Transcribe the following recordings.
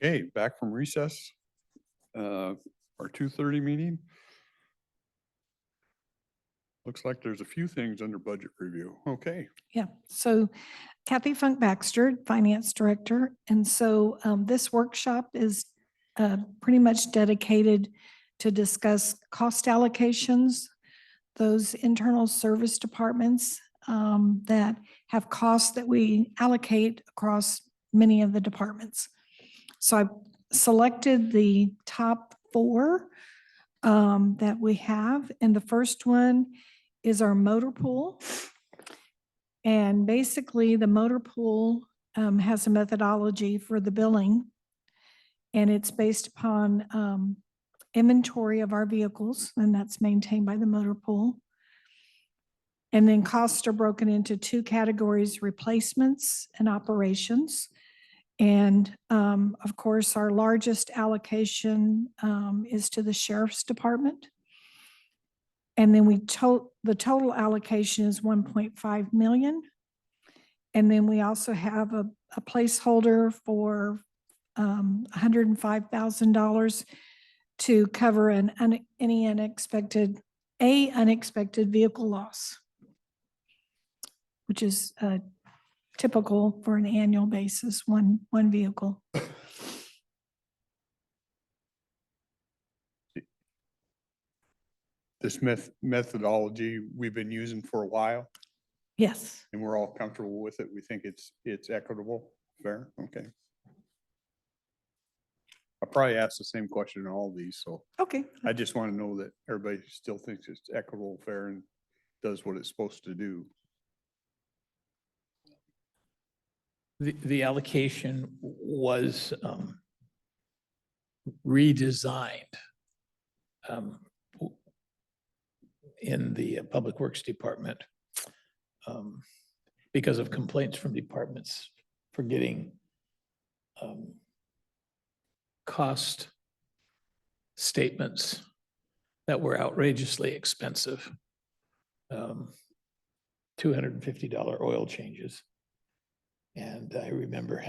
Okay, back from recess. Our 2:30 meeting. Looks like there's a few things under budget review. Okay, Yeah, so Kathy Funk Baxter, Finance Director. And so this workshop is pretty much dedicated to discuss cost allocations, those internal service departments that have costs that we allocate across many of the departments. So I selected the top four that we have. And the first one is our motor pool. And basically, the motor pool has a methodology for the billing, and it's based upon inventory of our vehicles, and that's maintained by the motor pool. And then costs are broken into two categories: replacements and operations. And of course, our largest allocation is to the sheriff's department. And then the total allocation is 1.5 million. And then we also have a placeholder for $105,000 to cover any unexpected vehicle loss, which is typical for an annual basis, one vehicle. this methodology we've been using for a while Yes. and we're all comfortable with it. We think it's equitable, fair, okay. I probably asked the same question in all these, so Okay. I just want to know that everybody still thinks it's equitable, fair, and does what it's supposed to do. The allocation was redesigned in the Public Works Department because of complaints from departments for getting cost statements that were outrageously expensive. $250 oil changes. And I remember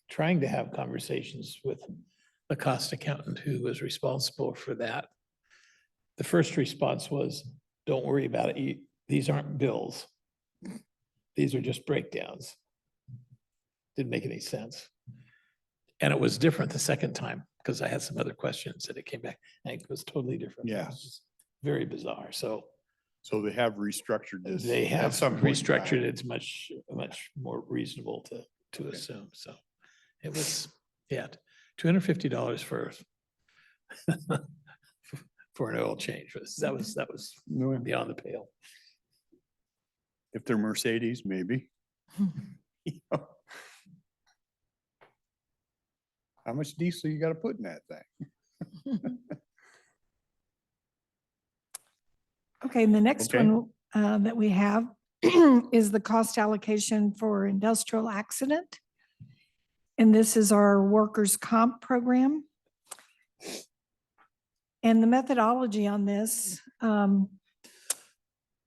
trying to have conversations with the cost accountant who was responsible for that. The first response was, don't worry about it. These aren't bills. These are just breakdowns. Didn't make any sense. And it was different the second time because I had some other questions and it came back and it was totally different. Yeah. It was just very bizarre. So they have restructured this. they at have some point in restructured time. it. It's much more reasonable to Okay. assume. So it was, yeah, $250 for for an oil change. That was No, beyond the pale. if they're Mercedes, maybe. How much diesel you got to put in that thing? Okay, and the next Okay. one that we have is the cost allocation for industrial accident. And this is our workers' comp program. And the methodology on this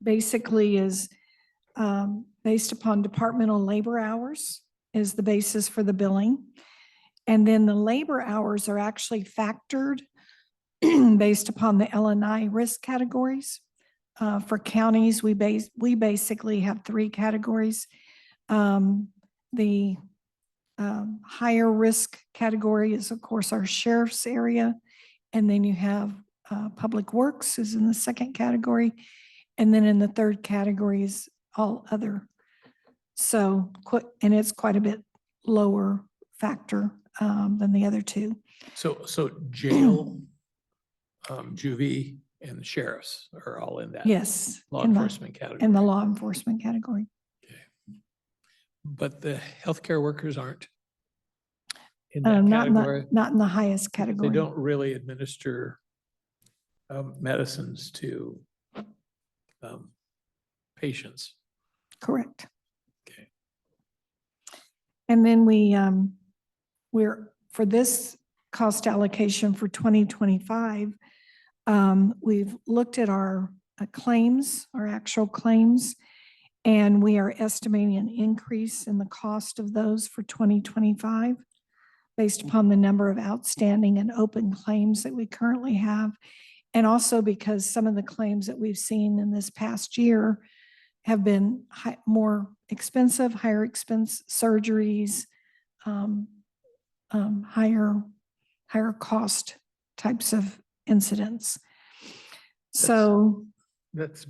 basically is based upon departmental labor hours is the basis for the billing. And then the labor hours are actually factored based upon the L&I risk categories. For counties, we basically have three categories. The higher risk category is, of course, our sheriff's area. And then you have public works is in the second category. And then in the third category is all other. So, and it's quite a bit lower factor than the other two. So jail, juvie, and the sheriffs are all in that Yes. law in the- enforcement category. In the law enforcement category. But the healthcare workers aren't in that Not category. not in the highest Because category. They don't really administer medicines to patients. Correct. Okay. And then we're for this cost allocation for 2025, we've looked at our claims, our actual claims, and we are estimating an increase in the cost of those for 2025 based upon the number of outstanding and open claims that we currently have. And also because some of the claims that we've seen in this past year have been more expensive, higher expense surgeries, higher cost types of incidents. So, That's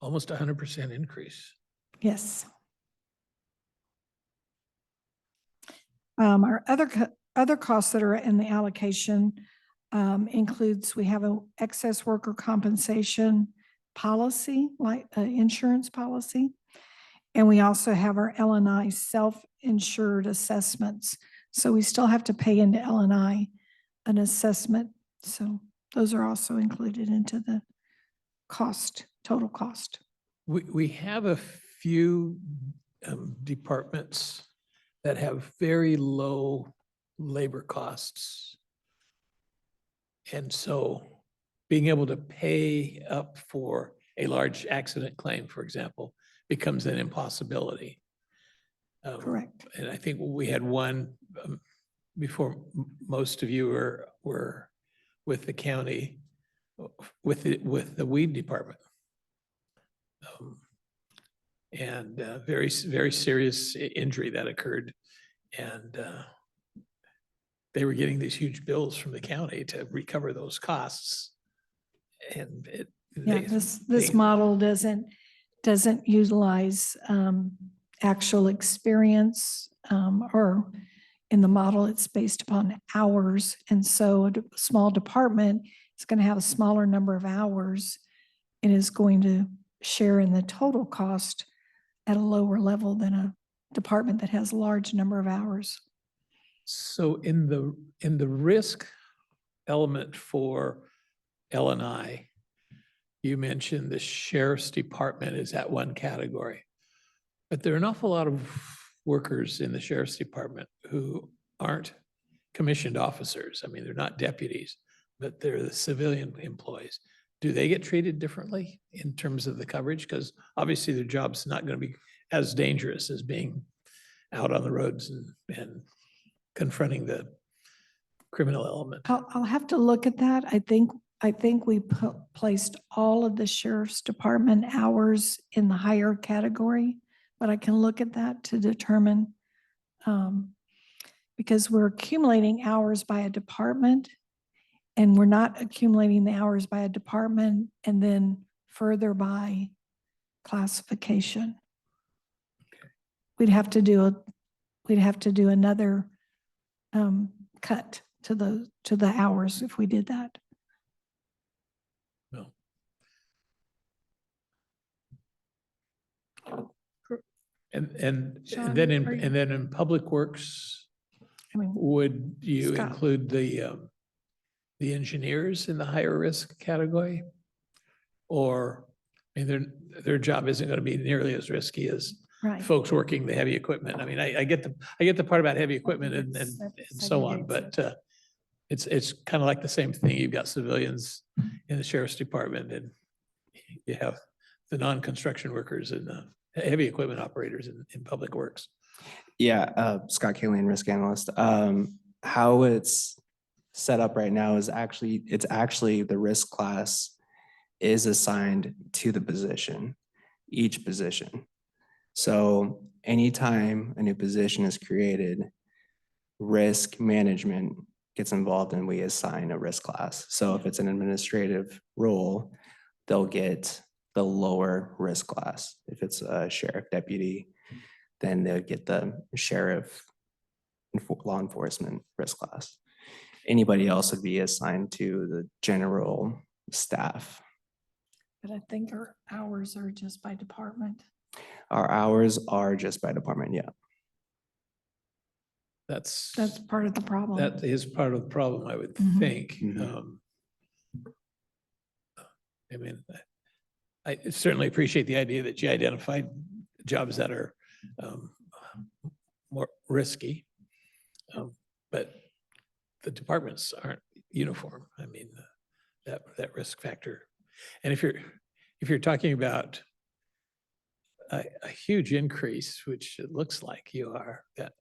almost 100% increase. yes. Our other costs that are in the allocation includes, we have an excess worker compensation policy, like insurance policy. And we also have our L&I self-insured assessments. So we still have to pay into L&I an assessment. So those are also included into the cost, total cost. We have a few departments that have very low labor costs. And so being able to pay up for a large accident claim, for example, becomes an impossibility. Correct. And I think we had one before most of you were with the county, with the weed department. And very serious injury that occurred. And they were getting these huge bills from the county to recover those costs. And Yeah, this model doesn't utilize actual experience, or in the model, it's based upon hours. And so a small department is going to have a smaller number of hours and is going to share in the total cost at a lower level than a department that has a large number of hours. So in the risk element for L&I, you mentioned the sheriff's department is at one category, but there are an awful lot of workers in the sheriff's department who aren't commissioned officers. I mean, they're not deputies, but they're the civilian employees. Do they get treated differently in terms of the coverage? Because obviously their job's not going to be as dangerous as being out on the roads and confronting the criminal element. I'll have to look at that. I think we placed all of the sheriff's department hours in the higher category, but I can look at that to determine, because we're accumulating hours by a department and we're not accumulating the hours by a department and then further by classification. Okay. We'd have to do another cut to the hours if we did that. No. And Sean, then are you- in Public Works, I mean, would you Scott. include the engineers in the higher risk category? Or, I mean, their job isn't going to be nearly as risky as right. folks working the heavy equipment. I mean, I get the part about heavy equipment and so on, but it's kind of like the same thing. You've got civilians in the sheriff's department and you have the non-construction workers and the heavy equipment operators in Public Works. Yeah, Scott Kalian, risk analyst. How it's set up right now is it's actually the risk class is assigned to the position, each position. So anytime a new position is created, risk management gets involved and we assign a risk class. So if it's an administrative role, they'll get the lower risk class. If it's a sheriff deputy, then they'll get the sheriff law enforcement risk class. Anybody else would be assigned to the general staff. But I think our hours are just by department. Our hours are just by department, yeah. That's Part of the problem. that is part of the problem, I would Mhm. think. Mhm. I mean, I certainly appreciate the idea that you identified jobs that are more risky, but the departments aren't uniform. I mean, that risk factor. And if you're talking about a huge increase, which it looks like you are, that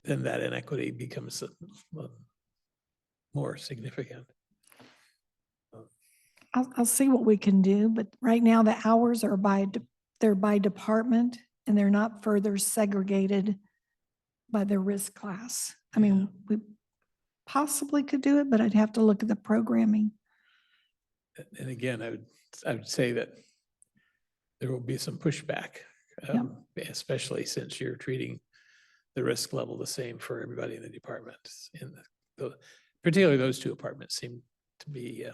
then that inequity becomes more significant. I'll see what we can do, but right now the hours are they're by department and they're not further segregated by their risk class. I mean, we possibly could do it, but I'd have to look at the programming. And again, I would say that there will be some pushback, especially since you're treating the risk level the same for everybody in the department. Particularly those two departments seem to be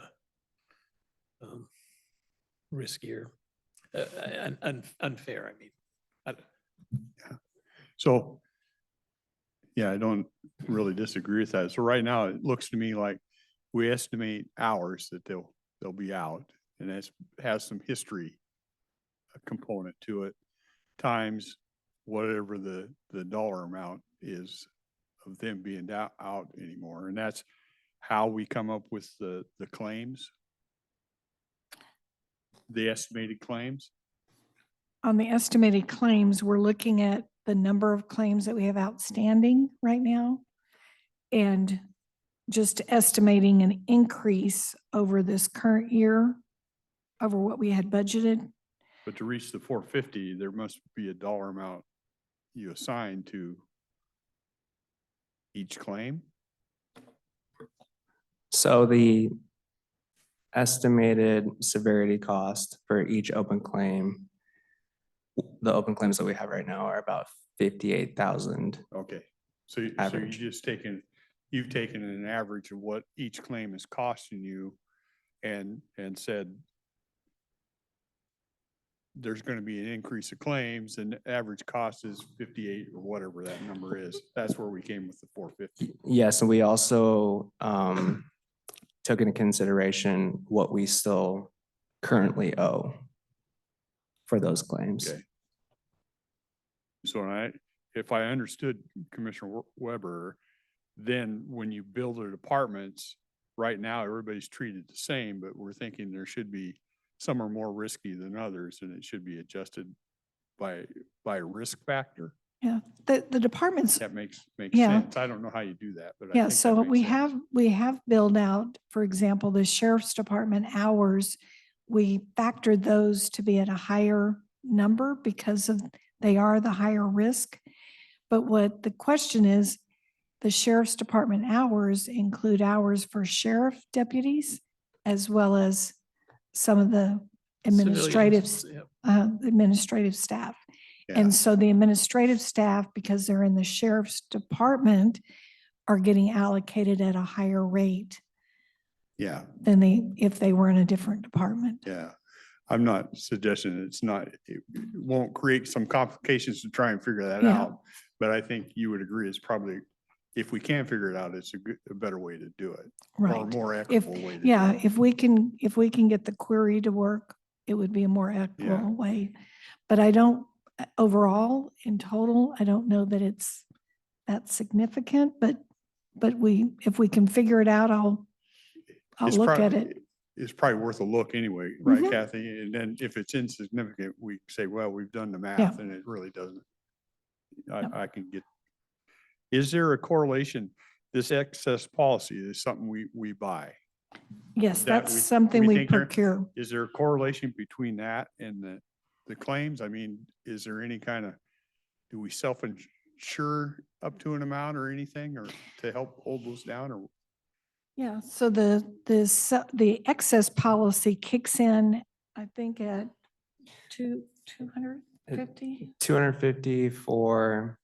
riskier, unfair, I mean. So, yeah, I don't really disagree with that. So right now, it looks to me like we estimate hours that they'll be out, and that has some history component to it, times whatever the dollar amount is of them being out anymore. And that's how we come up with the claims, the estimated claims. On the estimated claims, we're looking at the number of claims that we have outstanding right now and just estimating an increase over this current year over what we had budgeted. But to reach the 450, there must be a dollar amount you assign to each claim. So the estimated severity cost for each open claim, the open claims that we have right now are about 58,000. Okay, so you've Average. you've taken an average of what each claim is costing you and said there's going to be an increase of claims and the average cost is 58 or whatever that number is. That's where we came with the 450. Yes, and we also took into consideration what we still currently owe for those claims. Okay. So if I understood Commissioner Weber, then when you build the departments, right now, everybody's treated the same, but we're thinking there should be some are more risky than others, and it should be adjusted by a risk factor. Yeah, the departments, That makes Yeah. sense. I don't know how you do that, but I yeah, think that so makes we sense. have billed out, for example, the sheriff's department hours. We factored those to be at a higher number because they are the higher risk. But what the question is, the sheriff's department hours include hours for sheriff deputies as well as some of the administrative Civilians, yeah. administrative staff. Yeah. And so the administrative staff, because they're in the sheriff's department, are getting allocated at a higher rate Yeah, than if they were in a different department. yeah. I'm not suggesting it won't create some complications to try and figure that Yeah. out. But I think you would agree it's probably, if we can figure it out, it's a better way to do it. Or a Right. more equitable way to do Yeah, it. if we can get the query to work, it would be a more equitable way. But overall, in total, I don't know that it's that significant, but if we can figure it out, I'll It's look at prob- it. It's probably worth a look anyway, right, Mhm. Kathy? And then if it's insignificant, we say, well, we've done the math and it really doesn't. Yep. I can get. Is there a correlation? This excess policy is something we buy. Yes, that that's we- something we we think there- procure. Is there a correlation between that and the claims? I mean, is there any kind of, do we self-insure up to an amount or anything or to help hold those down or? Yeah, so the excess policy kicks in, I think at 250? 250 for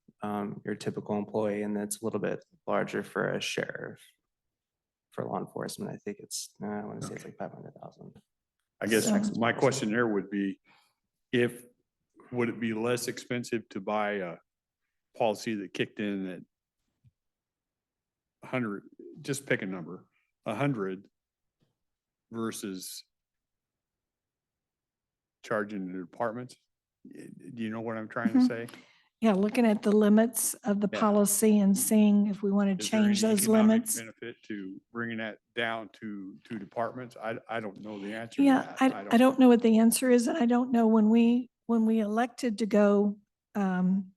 your typical employee, and that's a little bit larger for a sheriff. For law enforcement, I think I want to say it's like 500,000. I guess So- my question there would be, would it be less expensive to buy a policy that kicked in at 100, just pick a number, 100 versus charging the departments? Do you know what I'm trying to Mhm. say? Yeah, looking at the limits of the Yeah. policy and seeing if we want to Is there change any those economic limits. benefit to bringing that down to two departments? I don't know the answer to Yeah, that. I don't know what the answer is, and I don't know when we elected to go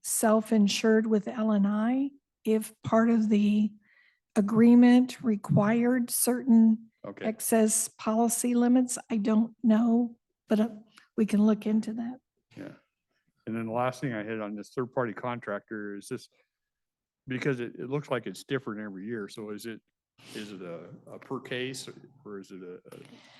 self-insured with LNI, if part of the agreement required certain Okay, excess policy limits. I don't know, but we can look into that. yeah. And then the last thing I hit on this third-party contractor is this, because it looks like it's different every year. So is it a per case or is it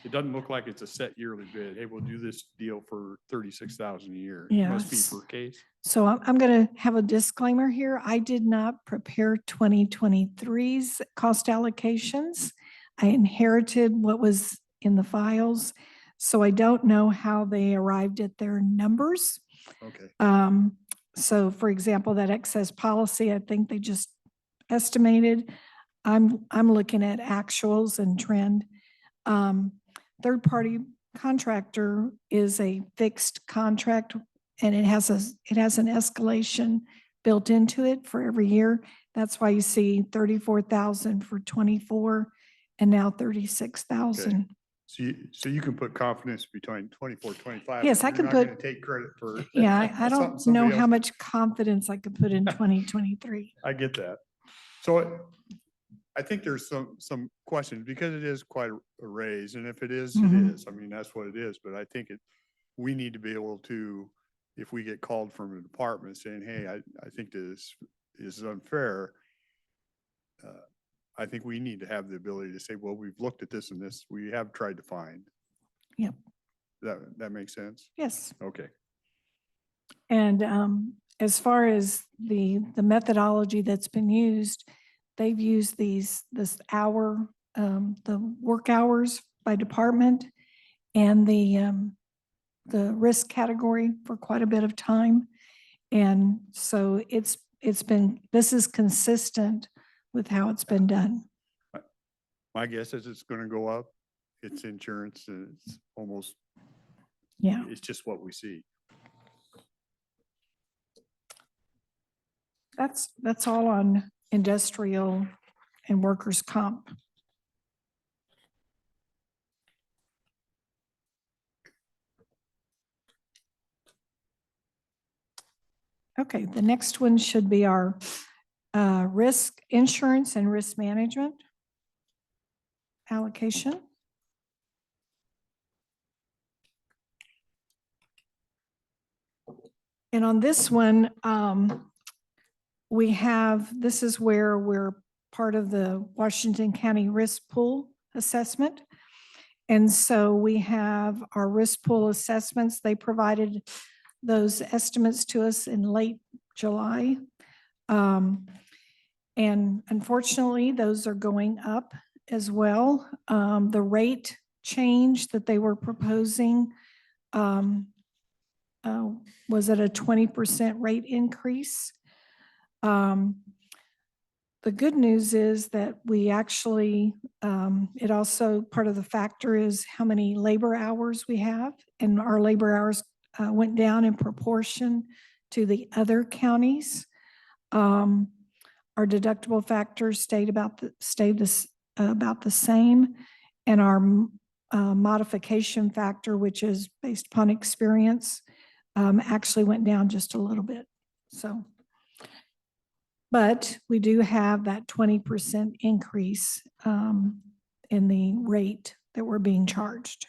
it doesn't look like it's a set yearly bid. Hey, we'll do this deal for 36,000 a year. It must be Yes. per case. So I'm going to have a disclaimer here. I did not prepare 2023's cost allocations. I inherited what was in the files. So I don't know how they arrived at their numbers. Okay, So for example, that excess policy, I think they just estimated. I'm looking at actuals and trend. Third-party contractor is a fixed contract and it has an escalation built into it for every year. That's why you see 34,000 for 24 and now 36,000. so you can put confidence between 24, 25. Yes, but I you're can not gonna put- take credit for. Yeah, I something don't know somebody how else did. much confidence I could put in 2023. I get that. So I think there's some questions because it is quite a raise. And if it is, it Mhm. is. I mean, that's what it is. But I think we need to be able to, if we get called from a department saying, hey, I think this is unfair. I think we need to have the ability to say, well, we've looked at this and this, we have tried to find. Yep. That makes sense? Yes. Okay. And as far as the methodology that's been used, they've used this hour, the work hours by department and the risk category for quite a bit of time. And so this is consistent with how it's been done. My guess is it's gonna go up. It's insurance and it's almost, Yeah. it's just what we see. That's all on industrial and workers' comp. Okay, the next one should be our risk insurance and risk management allocation. And on this one, this is where we're part of the Washington County Risk Pool Assessment. And so we have our risk pool assessments. They provided those estimates to us in late July. And unfortunately, those are going up as well. The rate change that they were proposing was at a 20% rate increase. The good news is that we actually, it also, part of the factor is how many labor hours we have, and our labor hours went down in proportion to the other counties. Our deductible factors stayed about the same, and our modification factor, which is based upon experience, actually went down just a little bit. So, but we do have that 20% increase in the rate that we're being charged.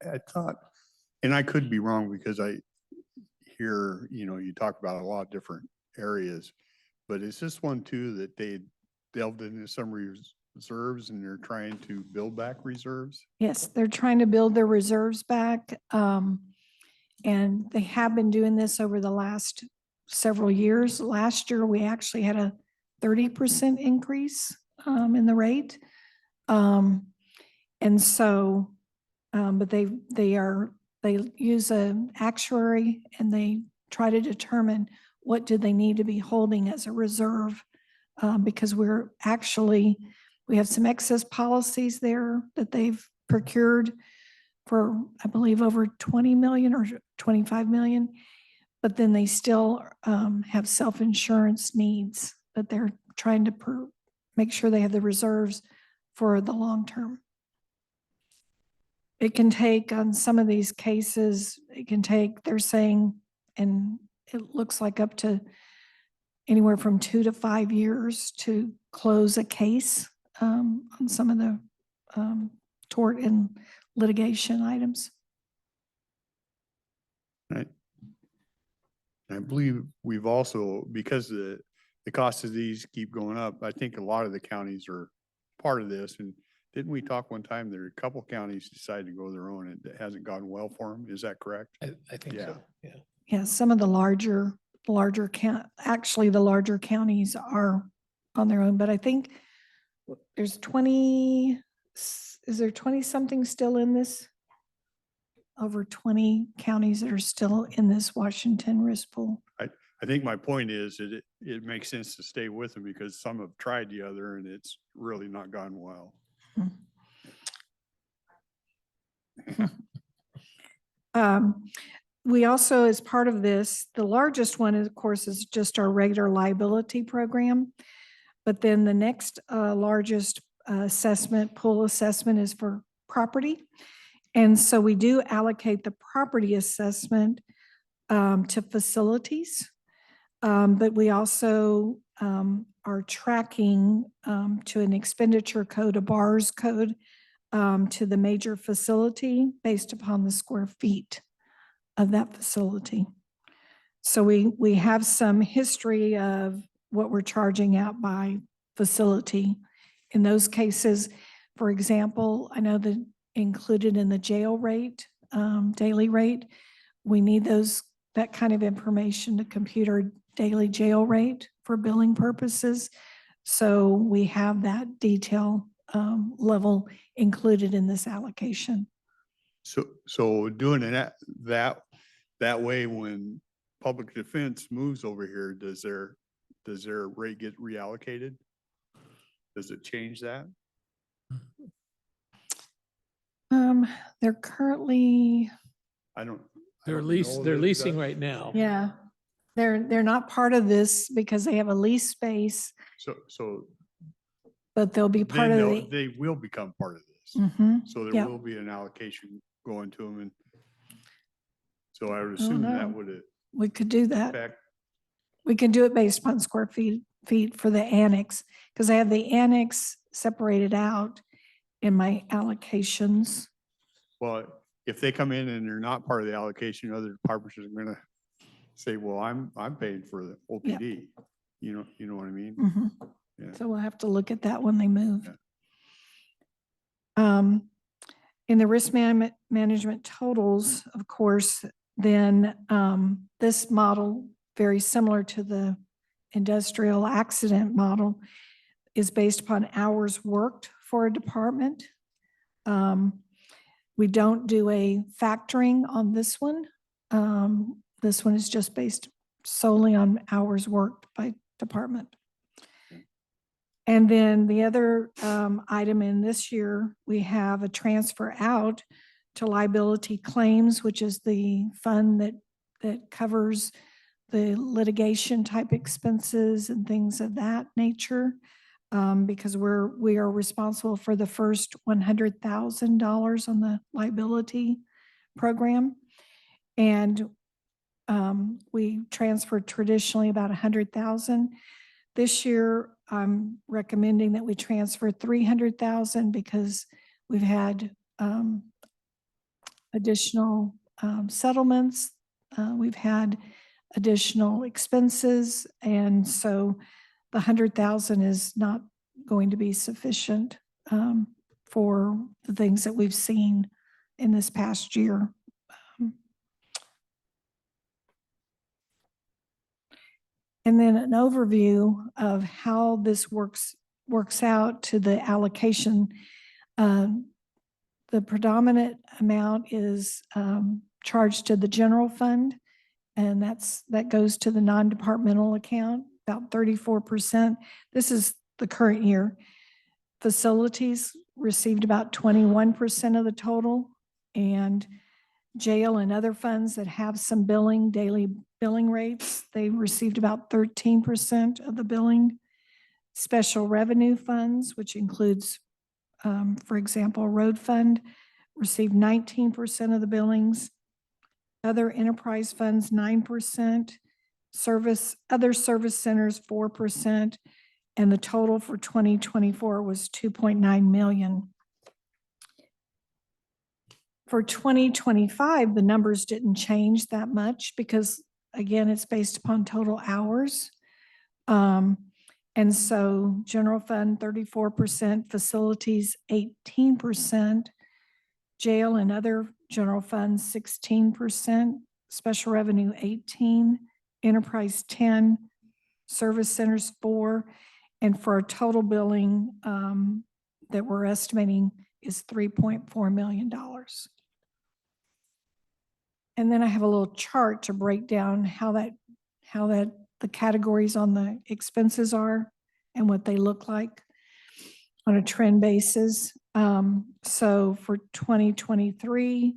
I thought, and I could be wrong because I hear, you talk about a lot of different areas, but is this one too that they delved into some reserves and they're trying to build back reserves? Yes, they're trying to build their reserves back. And they have been doing this over the last several years. Last year, we actually had a 30% increase in the rate. And so, but they use an actuary and they try to determine what do they need to be holding as a reserve, because we have some excess policies there that they've procured for, I believe, over 20 million or 25 million, but then they still have self-insurance needs that they're trying to make sure they have the reserves for the long term. It can take, on some of these cases, they're saying, and it looks like up to anywhere from 2 to 5 years to close a case on some of the tort and litigation items. Right. I believe we've also, because the cost of these keep going up, I think a lot of the counties are part of this. And didn't we talk one time, there are a couple counties decided to go their own and it hasn't gone well for them? Is that correct? I think so, yeah. Yeah, some of the larger actually the larger counties are on their own, but I think there's 20, is there 20 something still in this? Over 20 counties that are still in this Washington risk pool. I think my point is that it makes sense to stay with them because some have tried the other and it's really not gone well. We also, as part of this, the largest one, of course, is just our regular liability program. But then the next largest pool assessment is for property. And so we do allocate the property assessment to facilities. But we also are tracking to an expenditure code, a BARS code, to the major facility based upon the square feet of that facility. So we have some history of what we're charging out by facility. In those cases, for example, I know that included in the jail rate, daily rate, we need that kind of information to compute our daily jail rate for billing purposes. So we have that detail level included in this allocation. So doing it that way, when public defense moves over here, does their rate get reallocated? Does it change that? They're currently, I don't. They're know they're that- leasing that- right now. yeah, they're not part of this because they have a lease space, So but they'll be part then of they will become part of this. Mhm. So there yeah. will be an allocation going to them and so I would Oh, assume no. that would We could do that. affect, We can do it based upon square feet for the annex, because I have the annex separated out in my allocations. well, if they come in and they're not part of the allocation, other departments are gonna say, well, I'm paying for the OPD. You know what I mean? Mhm. Yeah. So we'll have to look at that when they move. Yeah. In the risk management totals, of course, then this model, very similar to the industrial accident model, is based upon hours worked for a department. We don't do a factoring on this one. This one is just based solely on hours worked by department. And then the other item in this year, we have a transfer out to liability claims, which is the fund that covers the litigation type expenses and things of that nature. Because we are responsible for the first $100,000 on the liability program. And we transferred traditionally about 100,000. This year, I'm recommending that we transfer 300,000 because we've had additional settlements. We've had additional expenses. And so the 100,000 is not going to be sufficient for the things that we've seen in this past year. And then an overview of how this works out to the allocation. The predominant amount is charged to the general fund, and that goes to the non-departmental account, about 34%. This is the current year. Facilities received about 21% of the total, and jail and other funds that have some daily billing rates, they received about 13% of the billing. Special revenue funds, which includes, for example, road fund, received 19% of the billings. Other enterprise funds, 9%. other service centers, 4%, and the total for 2024 was 2.9 million. For 2025, the numbers didn't change that much because, again, it's based upon total hours. And so general fund, 34%, facilities, 18%, jail and other general funds, 16%, special revenue, 18%, enterprise, 10%, service centers, 4%, and for a total billing that we're estimating is $3.4 million. And then I have a little chart to break down how the categories on the expenses are and what they look like on a trend basis. So for 2023,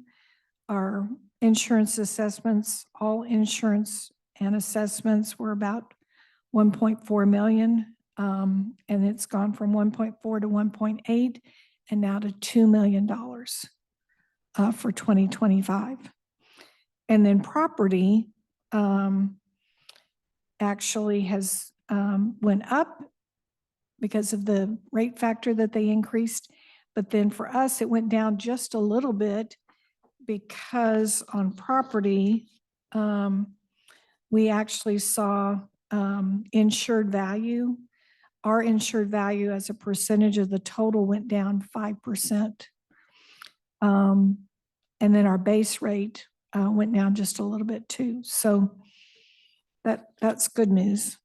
our insurance assessments, all insurance and assessments were about 1.4 million. And it's gone from 1.4 to 1.8 and now to $2 million for 2025. And then property actually has went up because of the rate factor that they increased. But then for us, it went down just a little bit because on property, we actually saw insured value. Our insured value as a percentage of the total went down 5%. And then our base rate went down just a little bit too. So that's good news.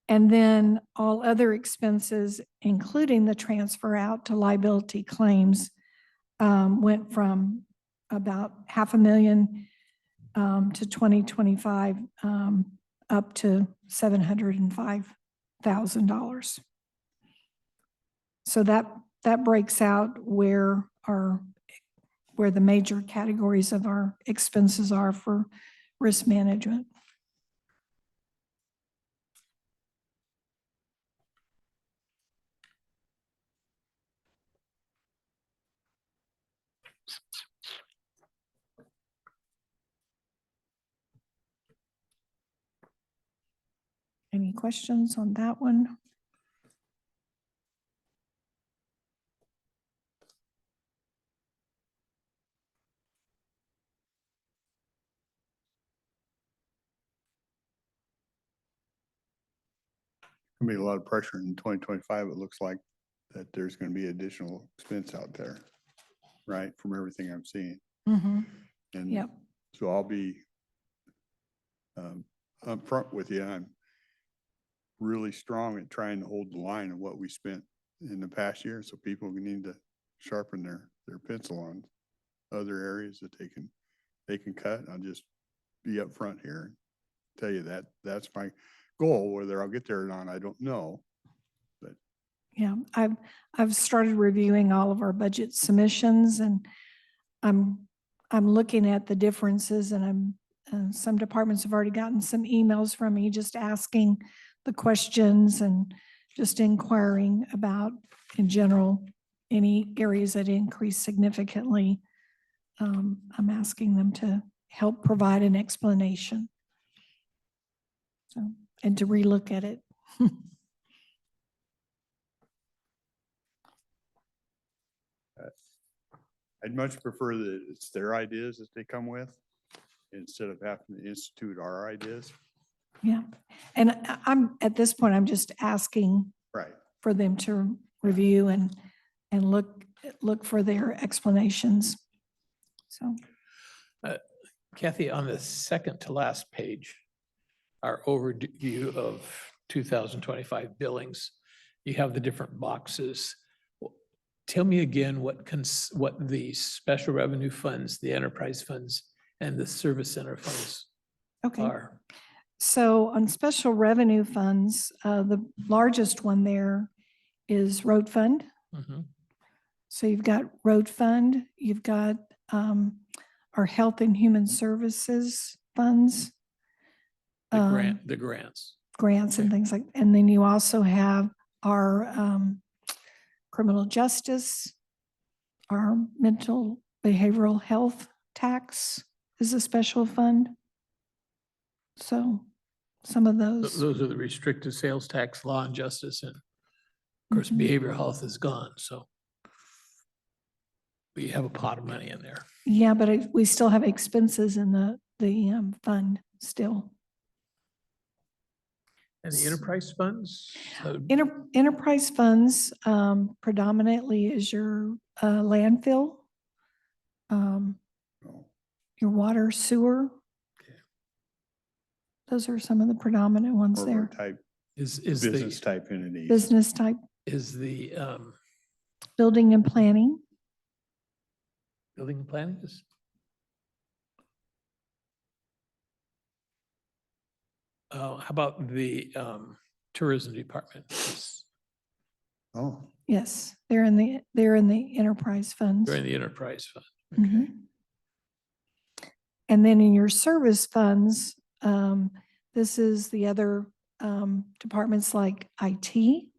And then all other expenses, including the transfer out to liability claims, went from about $500,000 to 2025 up to $705,000. So that breaks out where the major categories of our expenses are for risk management. Any questions on that one? Gonna be a lot of pressure in 2025. It looks like that there's gonna be additional expense out there, right? From everything I'm seeing. Mm-hmm. And Yep. so I'll be upfront with you. I'm really strong at trying to hold the line of what we spent in the past year. So people need to sharpen their pencil on other areas that they can cut. I'll just be upfront here and tell you that that's my goal. Whether I'll get there or not, I don't know. But Yeah, I've started reviewing all of our budget submissions, and I'm looking at the differences, and some departments have already gotten some emails from me just asking the questions and just inquiring about, in general, any areas that increase significantly. I'm asking them to help provide an explanation. So, and to relook at it. I'd much prefer that it's their ideas that they come with instead of having to institute our ideas. Yeah, and at this point, I'm just asking Right. for them to review and look for their explanations. So, Kathy, on the second to last page, our overview of 2025 billings, you have the different boxes. Tell me again what the special revenue funds, the enterprise funds, and the service center funds okay. are. So on special revenue funds, the largest one there is road fund. Mhm. So you've got road fund, you've got our health and human services funds. The grants. Grants and things like, and then you also have our criminal justice, our mental behavioral health tax is a special fund. So some of those. Those are the restricted sales tax, law and justice, and of course, Mhm. behavioral health is gone, so. We have a pot of money in there. Yeah, but we still have expenses in the fund still. And the enterprise funds? Enterprise funds predominantly is your landfill, um, Oh, your water, sewer. Okay. Those are some of the predominant ones More of our there. type, Is business the, type entities. Business type, is the building and planning. building and planning is? How about the tourism department? Oh, Yes, they're in the enterprise funds. During the enterprise fund, Mhm. okay. And then in your service funds, this is the other departments like IT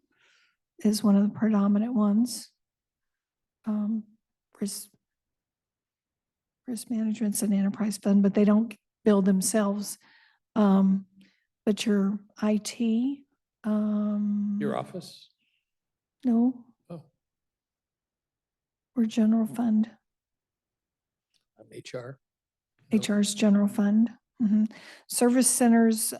is one of the predominant ones. Risk management's an enterprise fund, but they don't build themselves. But your IT. Your office? No, Oh, we're general fund. HR? No. HR's general fund. Mhm. Service centers,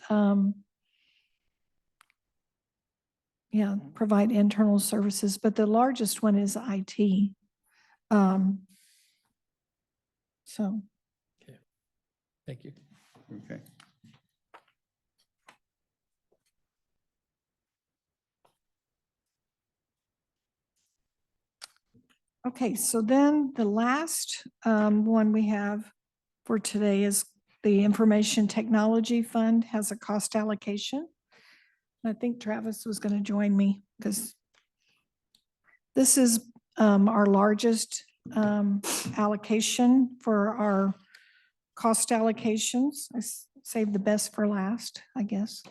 yeah, provide internal services, but the largest one is IT. So, Thank you. okay. okay, so then the last one we have for today is the Information Technology Fund has a cost allocation. I think Travis was going to join me because this is our largest allocation for our cost allocations. I saved the best for last, I guess.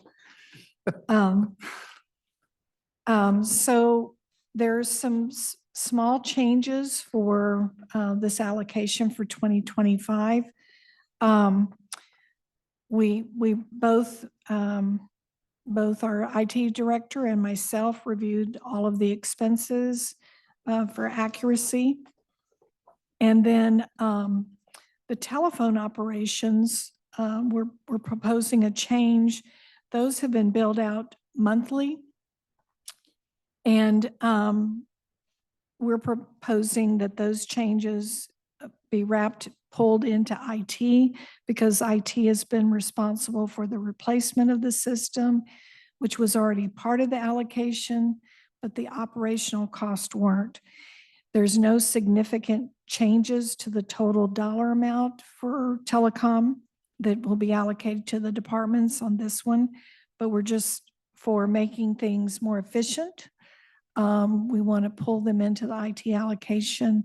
So there's some small changes for this allocation for 2025. We both our IT director and myself reviewed all of the expenses for accuracy. And then the telephone operations, we're proposing a change. Those have been billed out monthly. And we're proposing that those changes be pulled into IT because IT has been responsible for the replacement of the system, which was already part of the allocation, but the operational costs weren't. There's no significant changes to the total dollar amount for telecom that will be allocated to the departments on this one, but we're just for making things more efficient. We want to pull them into the IT allocation.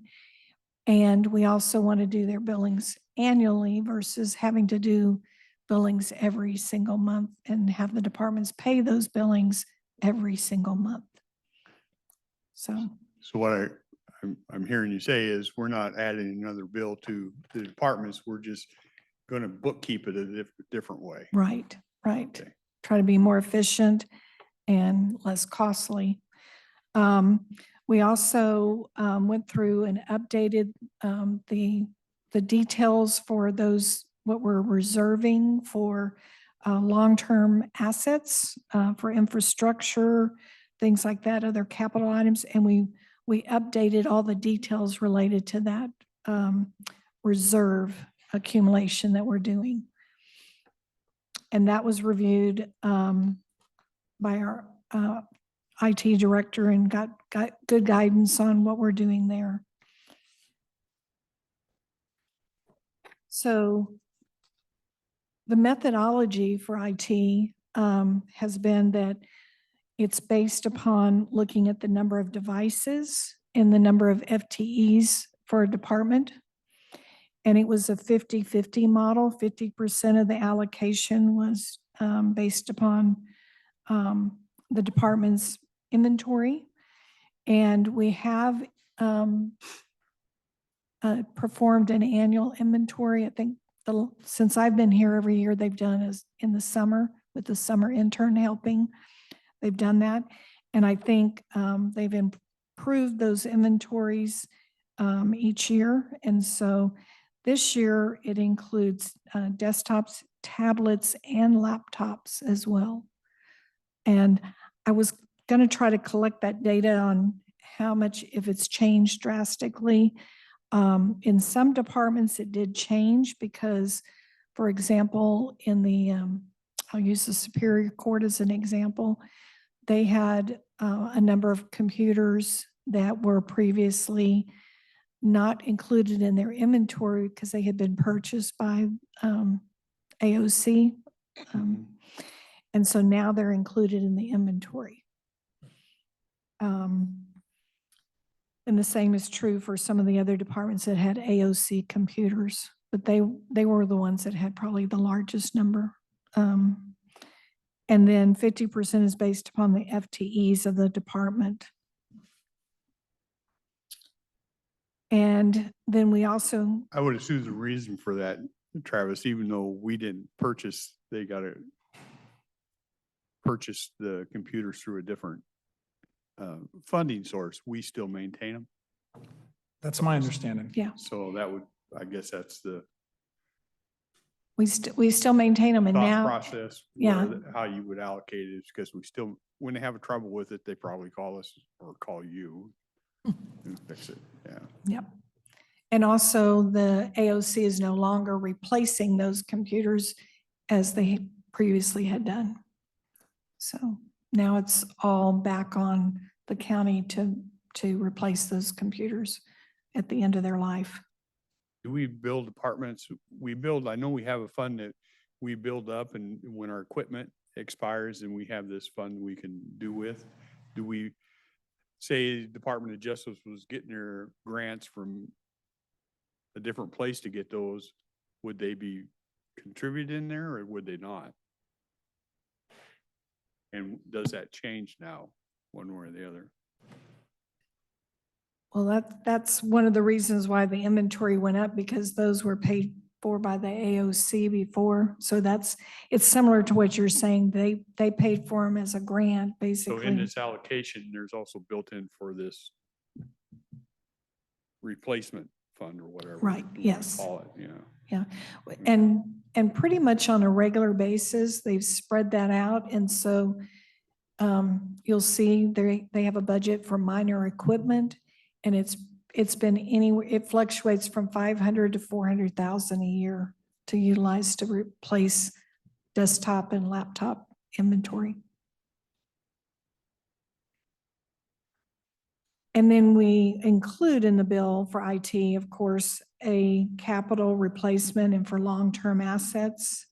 And we also want to do their billings annually versus having to do billings every single month and have the departments pay those billings every single month. So So I'm hearing you say is we're not adding another bill to the departments. We're just going to bookkeep it a different way. right. Okay. Try to be more efficient and less costly. We also went through and updated the details for those, what we're reserving for long-term assets for infrastructure, things like that, other capital items. And we updated all the details related to that reserve accumulation that we're doing. And that was reviewed by our IT director and got good guidance on what we're doing there. So the methodology for IT has been that it's based upon looking at the number of devices and the number of FTEs for a department. And it was a 50-50 model. 50% of the allocation was based upon the department's inventory. And we have performed an annual inventory. I think since I've been here, every year they've done is in the summer with the summer intern helping. They've done that. And I think they've improved those inventories each year. And so this year it includes desktops, tablets, and laptops as well. And I was going to try to collect that data on how much, if it's changed drastically. In some departments, it did change because, for example, in the, I'll use the Superior Court as an example. They had a number of computers that were previously not included in their inventory because they had been purchased by AOC. And so now they're included in the inventory. And the same is true for some of the other departments that had AOC computers, but they were the ones that had probably the largest number. And then 50% is based upon the FTEs of the department. And then we also, I would assume the reason for that, Travis, even though we didn't purchase, they got to purchase the computers through a different funding source. We still maintain them. That's my understanding. yeah, So that would, I guess that's the we still maintain them and thought now, process. yeah. How you would allocate it is because we still, when they have a trouble with it, they probably call us or call you and fix it. Yeah. Yep. And also the AOC is no longer replacing those computers as they previously had done. So now it's all back on the county to replace those computers at the end of their life. Do we build departments? I know we have a fund that we build up, and when our equipment expires and we have this fund we can do with, do we say Department of Justice was getting their grants from a different place to get those? Would they be contributed in there or would they not? And does that change now, one way or the other? Well, that's one of the reasons why the inventory went up, because those were paid for by the AOC before. So it's similar to what you're saying. They paid for them as a grant, So basically. in this allocation, there's also built in for this replacement fund or whatever. Right, you wanna yes. Call it, yeah. Yeah, and pretty much on a regular basis, they've spread that out. And so you'll see they have a budget for minor equipment, and it's been anywhere, it fluctuates from 500 to 400,000 a year to utilize to replace desktop and laptop inventory. And then we include in the bill for IT, of course, a capital replacement and for long-term assets.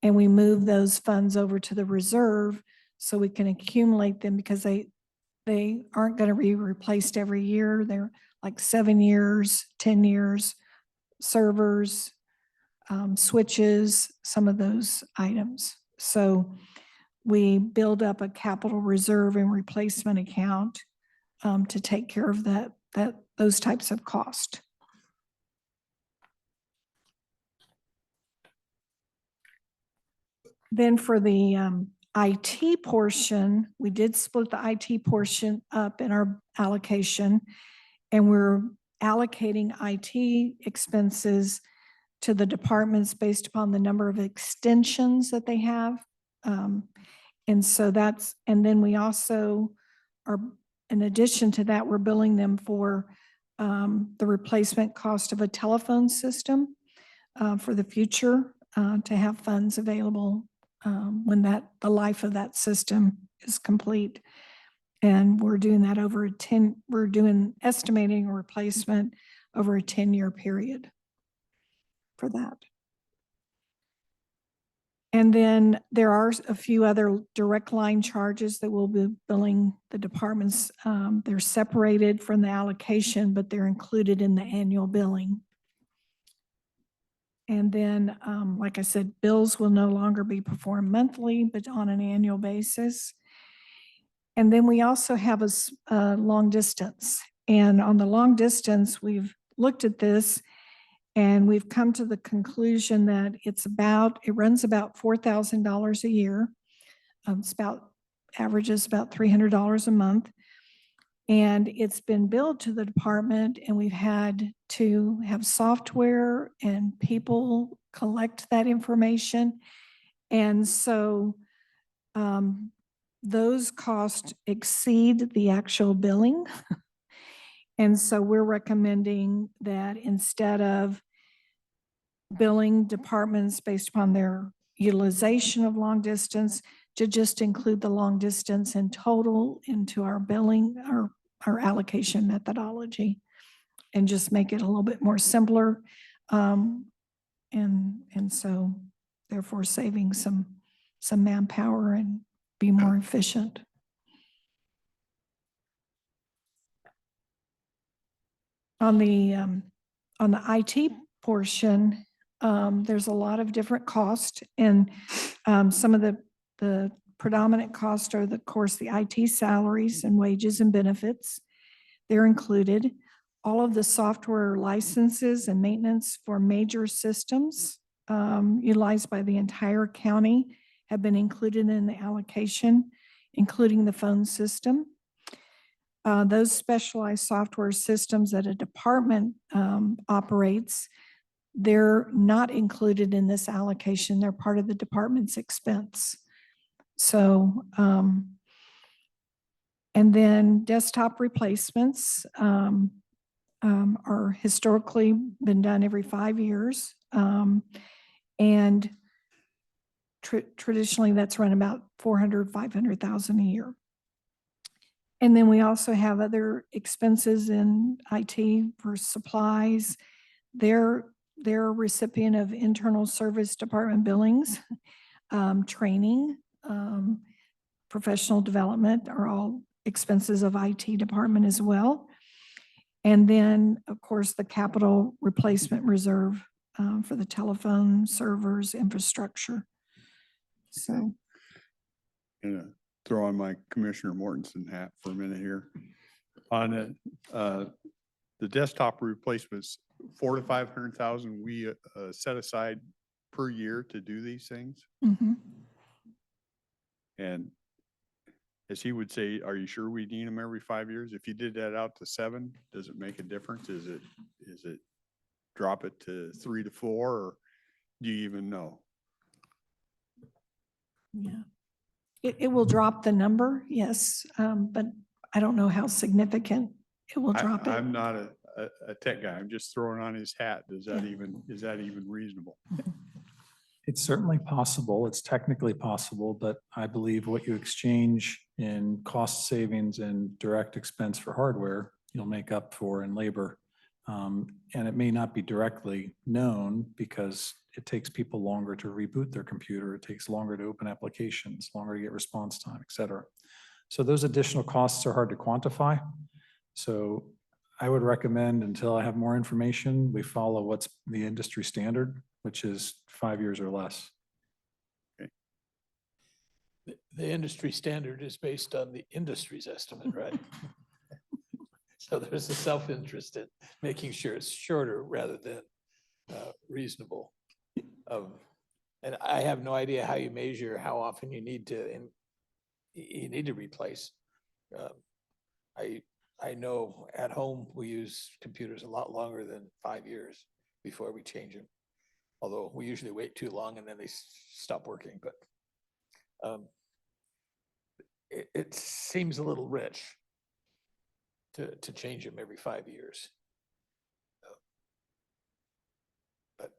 And we move those funds over to the reserve so we can accumulate them, because they aren't going to be replaced every year. They're like 7 years, 10 years, servers, switches, some of those items. So we build up a capital reserve and replacement account to take care of those types of cost. Then for the IT portion, we did split the IT portion up in our allocation, and we're allocating IT expenses to the departments based upon the number of extensions that they have. And so and then we also are, in addition to that, we're billing them for the replacement cost of a telephone system for the future to have funds available when the life of that system is complete. And we're doing that we're doing estimating a replacement over a 10-year period for that. And then there are a few other direct line charges that we'll be billing the departments. They're separated from the allocation, but they're included in the annual billing. And then, like I said, bills will no longer be performed monthly, but on an annual basis. And then we also have a long distance. And on the long distance, we've looked at this, And we've come to the conclusion that it runs about $4,000 a year. Averages about $300 a month. And it's been billed to the department, and we've had to have software and people collect that information. And so those costs exceed the actual billing. And so we're recommending that instead of billing departments based upon their utilization of long distance, to just include the long distance in total into our billing, our allocation methodology, and just make it a little bit more simpler. And so therefore saving some manpower and be more efficient. On the IT portion, there's a lot of different costs, and some of the predominant costs are, of course, the IT salaries and wages and benefits. They're included. All of the software licenses and maintenance for major systems utilized by the entire county have been included in the allocation, including the phone system. Those specialized software systems that a department operates, they're not included in this allocation. They're part of the department's expense. So, and then desktop replacements are historically been done every 5 years. And traditionally that's run about $400,000-$500,000 a year. And then we also have other expenses in IT for supplies. They're a recipient of internal service department billings, training, professional development are all expenses of IT department as well. And then, of course, the capital replacement reserve for the telephone, servers, infrastructure. So. Throw on my Commissioner Mortensen hat for a minute here. On the desktop replacements, 400,000 to 500,000 we set aside per year to do these things. Mhm. And as he would say, are you sure we need them every 5 years? If you did that out to 7, does it make a difference? Is it drop it to 3 to 4, or do you even know? Yeah. It will drop the number, yes, but I don't know how significant it will drop it. I'm not a tech guy. I'm just throwing on his hat. Is that even reasonable? It's certainly possible. It's technically possible, but I believe what you exchange in cost savings and direct expense for hardware, you'll make up for in labor. And it may not be directly known because it takes people longer to reboot their computer. It takes longer to open applications, longer to get response time, et cetera. So those additional costs are hard to quantify. So I would recommend, until I have more information, we follow what's the industry standard, which is 5 years or less. The industry standard is based on the industry's estimate, right? So there's a self-interest in making sure it's shorter rather than reasonable. And I have no idea how you measure how often you need to replace. I know at home we use computers a lot longer than 5 years before we change them. Although we usually wait too long and then they stop working, but it seems a little rich to change them every 5 years. But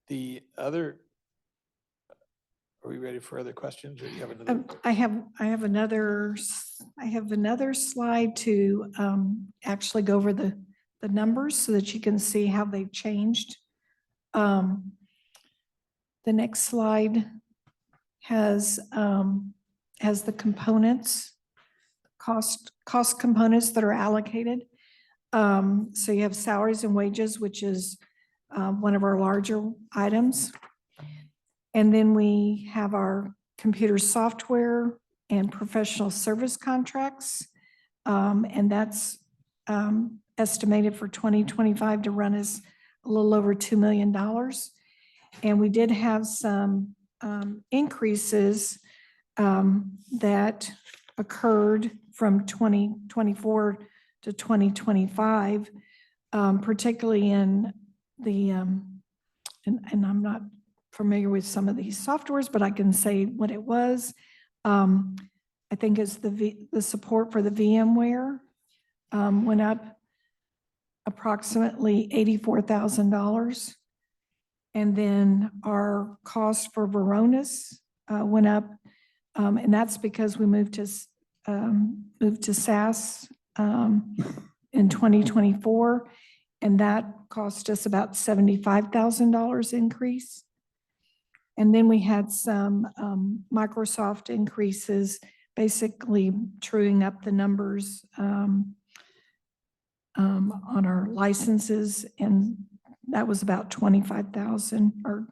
the other, are we ready for other questions, or do you have another? I have another slide to actually go over the numbers so that you can see how they've changed. The next slide has the components, cost components that are allocated. So you have salaries and wages, which is one of our larger items. And then we have our computer software and professional service contracts. And that's estimated for 2025 to run us a little over $2 million. And we did have some increases that occurred from 2024 to 2025, particularly in the, and I'm not familiar with some of these softwares, but I can say what it was. I think it's the support for the VMware went up approximately $84,000. And then our cost for Varonis went up, and that's because we moved to SaaS in 2024, and that cost us about $75,000 increase. And then we had some Microsoft increases, basically truing up the numbers on our licenses, and that was about 25,000, or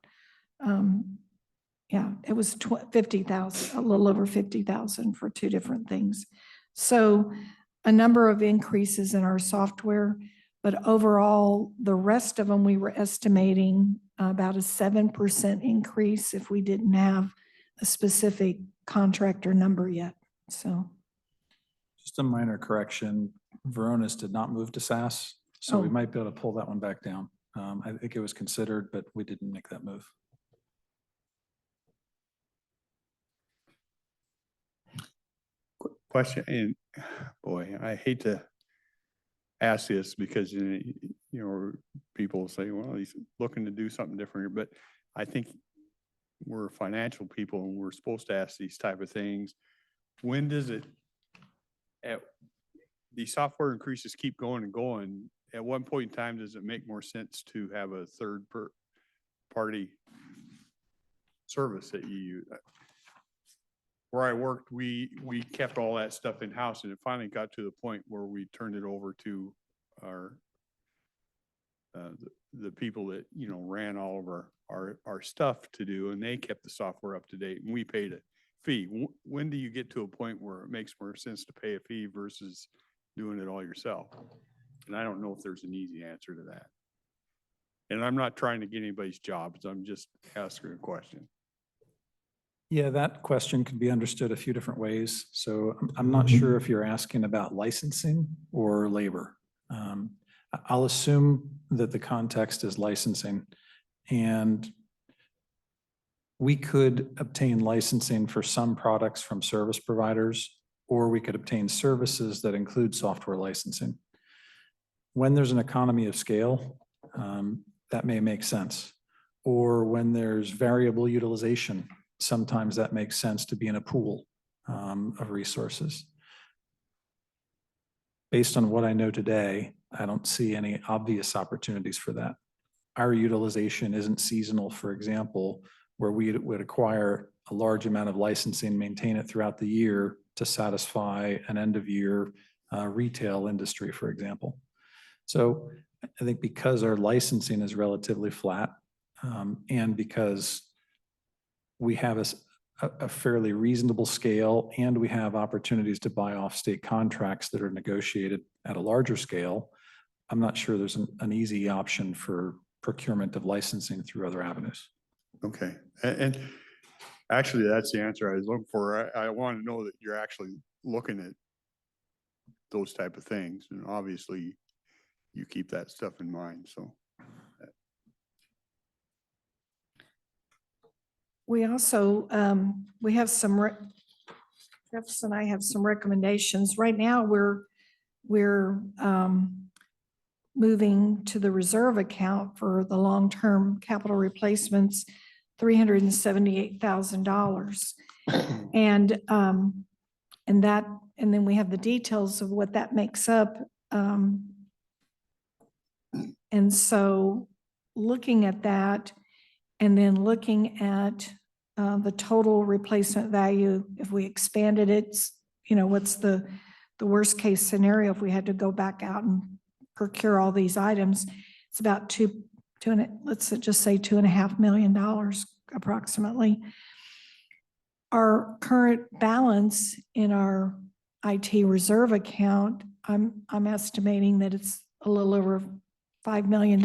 yeah, it was 50,000, a little over 50,000 for two different things. So a number of increases in our software, but overall, the rest of them, we were estimating about a 7% increase if we didn't have a specific contractor number yet. So Just a minor correction, Varonis did not move to SaaS, so we Oh. might be able to pull that one back down. I think it was considered, but we didn't make that move. Question, and boy, I hate to ask this because, people say, well, he's looking to do something different, but I think we're financial people and we're supposed to ask these type of things. When does it, the software increases keep going and going. At one point in time, does it make more sense to have a third party service that you use? Where I worked, we kept all that stuff in-house, and it finally got to the point where we turned it over to our the people that, ran all of our stuff to do, and they kept the software up to date, and we paid a fee. When do you get to a point where it makes more sense to pay a fee versus doing it all yourself? And I don't know if there's an easy answer to that. And I'm not trying to get anybody's jobs. I'm just asking a question. Yeah, that question can be understood a few different ways. So I'm not sure if you're asking about licensing or labor. I'll assume that the context is licensing, and we could obtain licensing for some products from service providers, or we could obtain services that include software licensing. When there's an economy of scale, that may make sense. Or when there's variable utilization, sometimes that makes sense to be in a pool of resources. Based on what I know today, I don't see any obvious opportunities for that. Our utilization isn't seasonal, for example, where we would acquire a large amount of licensing, maintain it throughout the year to satisfy an end of year retail industry, for example. So I think because our licensing is relatively flat, and because we have a fairly reasonable scale, and we have opportunities to buy off state contracts that are negotiated at a larger scale, I'm not sure there's an easy option for procurement of licensing through other avenues. Okay, and actually, that's the answer I was looking for. I want to know that you're actually looking at those type of things, and obviously you keep that stuff in mind, so. we also, we have some, Jeff and I have some recommendations. Right now, we're moving to the reserve account for the long-term capital replacements, $378,000. And then we have the details of what that makes up. And so looking at that, and then looking at the total replacement value, if we expanded it, what's the worst case scenario if we had to go back out and procure all these items? It's about let's just say $2.5 million approximately. Our current balance in our IT reserve account, I'm estimating that it's a little over $5 million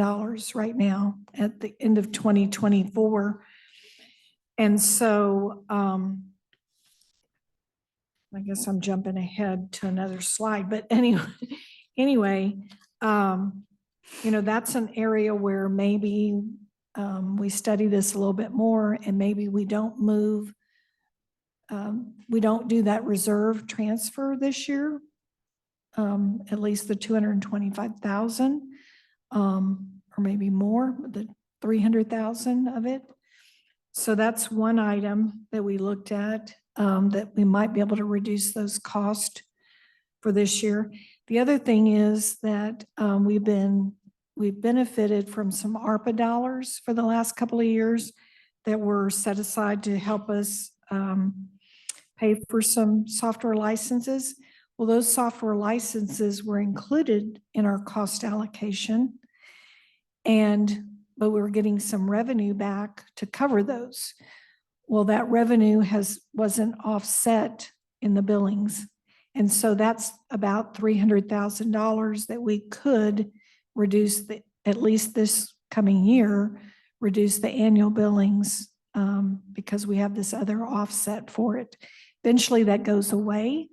right now at the end of 2024. And so I guess I'm jumping ahead to another slide, but anyway, that's an area where maybe we study this a little bit more and maybe we don't we don't do that reserve transfer this year, at least the 225,000, or maybe more, the 300,000 of it. So that's one item that we looked at, that we might be able to reduce those costs for this year. The other thing is that we've benefited from some ARPA dollars for the last couple of years that were set aside to help us pay for some software licenses. Well, those software licenses were included in our cost allocation, but we were getting some revenue back to cover those. Well, that revenue wasn't offset in the billings. And so that's about $300,000 that we could reduce at least this coming year, reduce the annual billings because we have this other offset for it. Eventually that goes away,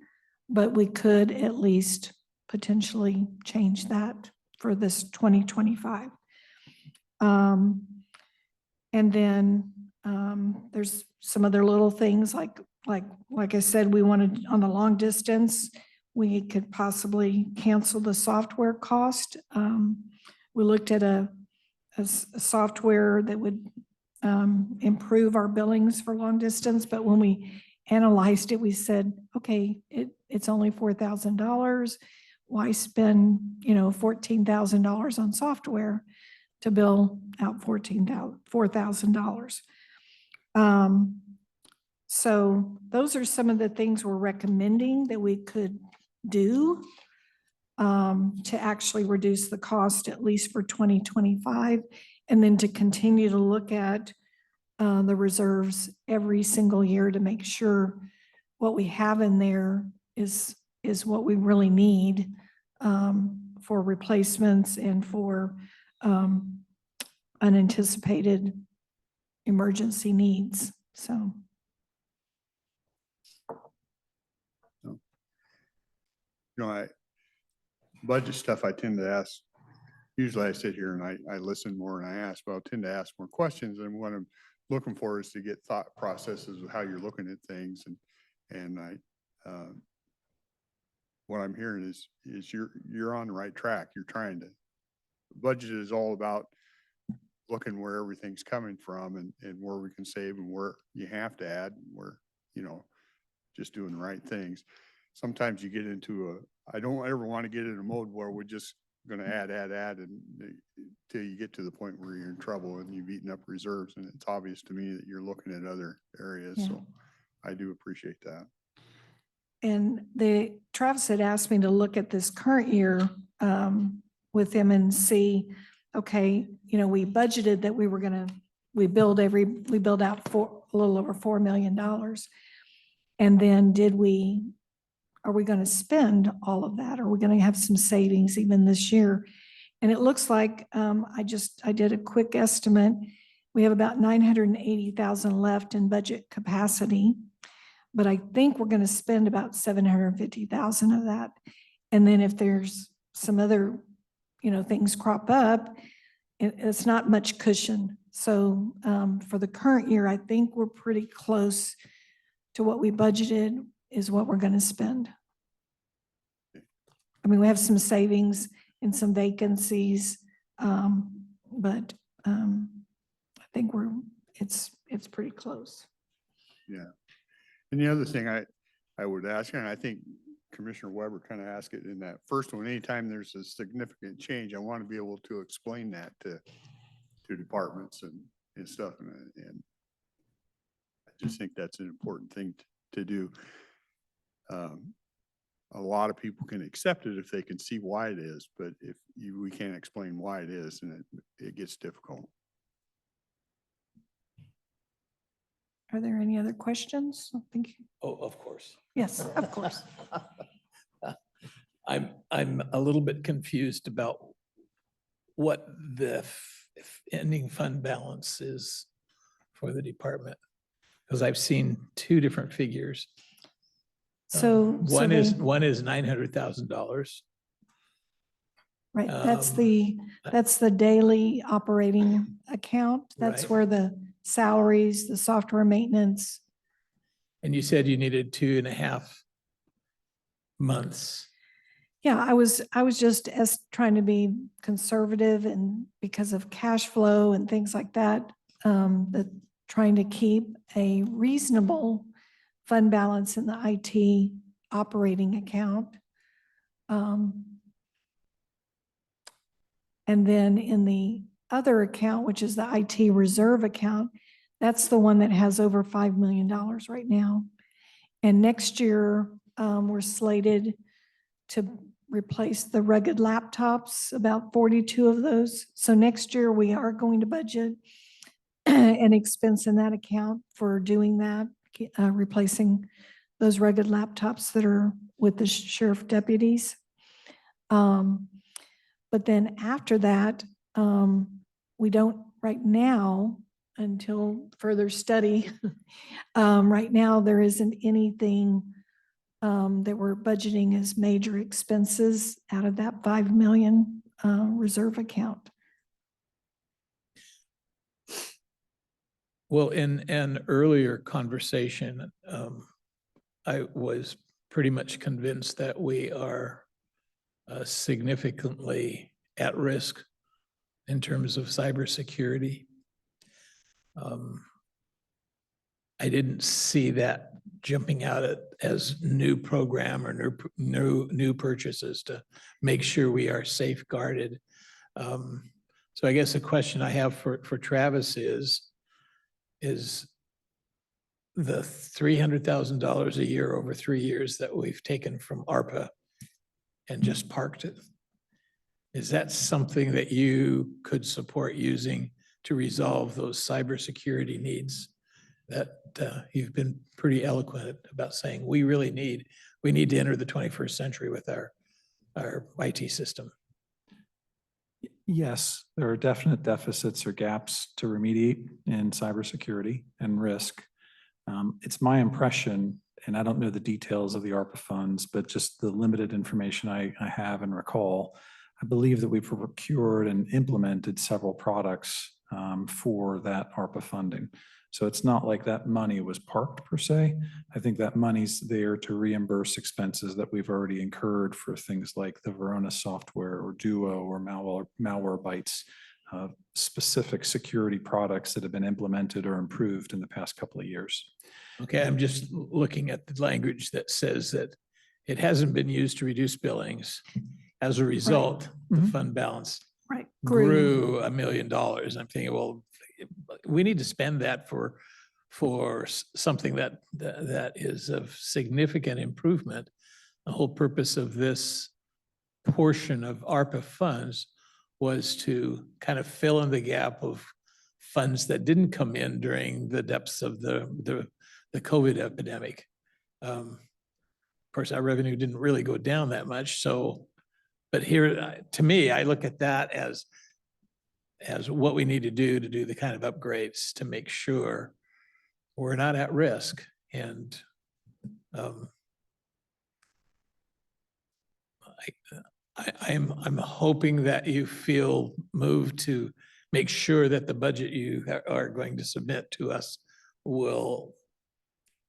but we could at least potentially change that for this 2025. And then there's some other little things like I said, we wanted on the long distance, we could possibly cancel the software cost. We looked at a software that would improve our billings for long distance, but when we analyzed it, we said, okay, it's only $4,000. Why spend, $14,000 on software to bill out $4,000? So those are some of the things we're recommending that we could do to actually reduce the cost, at least for 2025, and then to continue to look at the reserves every single year to make sure what we have in there is what we really need for replacements and for unanticipated emergency needs. So. Budget stuff, I tend to ask, usually I sit here and I listen more and I ask, but I tend to ask more questions. And what I'm looking for is to get thought processes of how you're looking at things. And what I'm hearing is you're on the right track. You're trying to, budget is all about looking where everything's coming from and where we can save and where you have to add, where, just doing the right things. Sometimes you get into I don't ever want to get in a mode where we're just going to add and till you get to the point where you're in trouble and you've eaten up reserves. And it's obvious to me that you're looking at other areas. Yeah. So I do appreciate that. And Travis had asked me to look at this current year with him and see, okay, we budgeted that we billed out a little over $4 million. And then are we going to spend all of that? Are we going to have some savings even this year? And it looks like, I did a quick estimate. We have about 980,000 left in budget capacity, but I think we're going to spend about 750,000 of that. And then if there's some other, things crop up, it's not much cushion. So for the current year, I think we're pretty close to what we budgeted is what we're going to spend. I mean, we have some savings and some vacancies, but I think it's pretty close. Yeah. And the other thing I would ask, and I think Commissioner Weber kind of asked it in that first one, anytime there's a significant change, I want to be able to explain that to departments and stuff. And I just think that's an important thing to do. A lot of people can accept it if they can see why it is, but if we can't explain why it is, and it gets difficult. Are there any other questions? I think, Oh, of course. yes, of course. I'm a little bit confused about what the ending fund balance is for the department? Because I've seen two different figures. So. One is $900,000. Right, that's um, that's the daily operating account. That's Right. where the salaries, the software maintenance. And you said you needed 2.5 months. Yeah, I was just trying to be conservative and because of cash flow and things like that, that trying to keep a reasonable fund balance in the IT operating account. And then in the other account, which is the IT reserve account, that's the one that has over $5 million right now. And next year, we're slated to replace the rugged laptops, about 42 of those. So next year, we are going to budget an expense in that account for doing that, replacing those rugged laptops that are with the sheriff deputies. But then after that, we don't right now, until further study, right now, there isn't anything that we're budgeting as major expenses out of that 5 million reserve account. Well, in an earlier conversation, I was pretty much convinced that we are significantly at risk in terms of cybersecurity. I didn't see that jumping out as new program or new purchases to make sure we are safeguarded. So I guess the question I have for Travis is the $300,000 a year over 3 years that we've taken from ARPA and just parked it. Is that something that you could support using to resolve those cybersecurity needs that you've been pretty eloquent about saying we need to enter the 21st century with our IT system? Yes, there are definite deficits or gaps to remediate in cybersecurity and risk. It's my impression, and I don't know the details of the ARPA funds, but just the limited information I have and recall, I believe that we've procured and implemented several products for that ARPA funding. So it's not like that money was parked per se. I think that money's there to reimburse expenses that we've already incurred for things like the Verona software or Duo or Malwarebytes, specific security products that have been implemented or improved in the past couple of years. Okay, I'm just looking at the language that says that it hasn't been used to reduce billings. As a result, the Mhm. fund balance Right. grew $1 million. I'm thinking, well, we need to spend that for something that is of significant improvement. The whole purpose of this portion of ARPA funds was to kind of fill in the gap of funds that didn't come in during the depths of the COVID epidemic. Of course, our revenue didn't really go down that much. So, but here, to me, I look at that as what we need to do the kind of upgrades to make sure we're not at risk. And I'm hoping that you feel moved to make sure that the budget you are going to submit to us will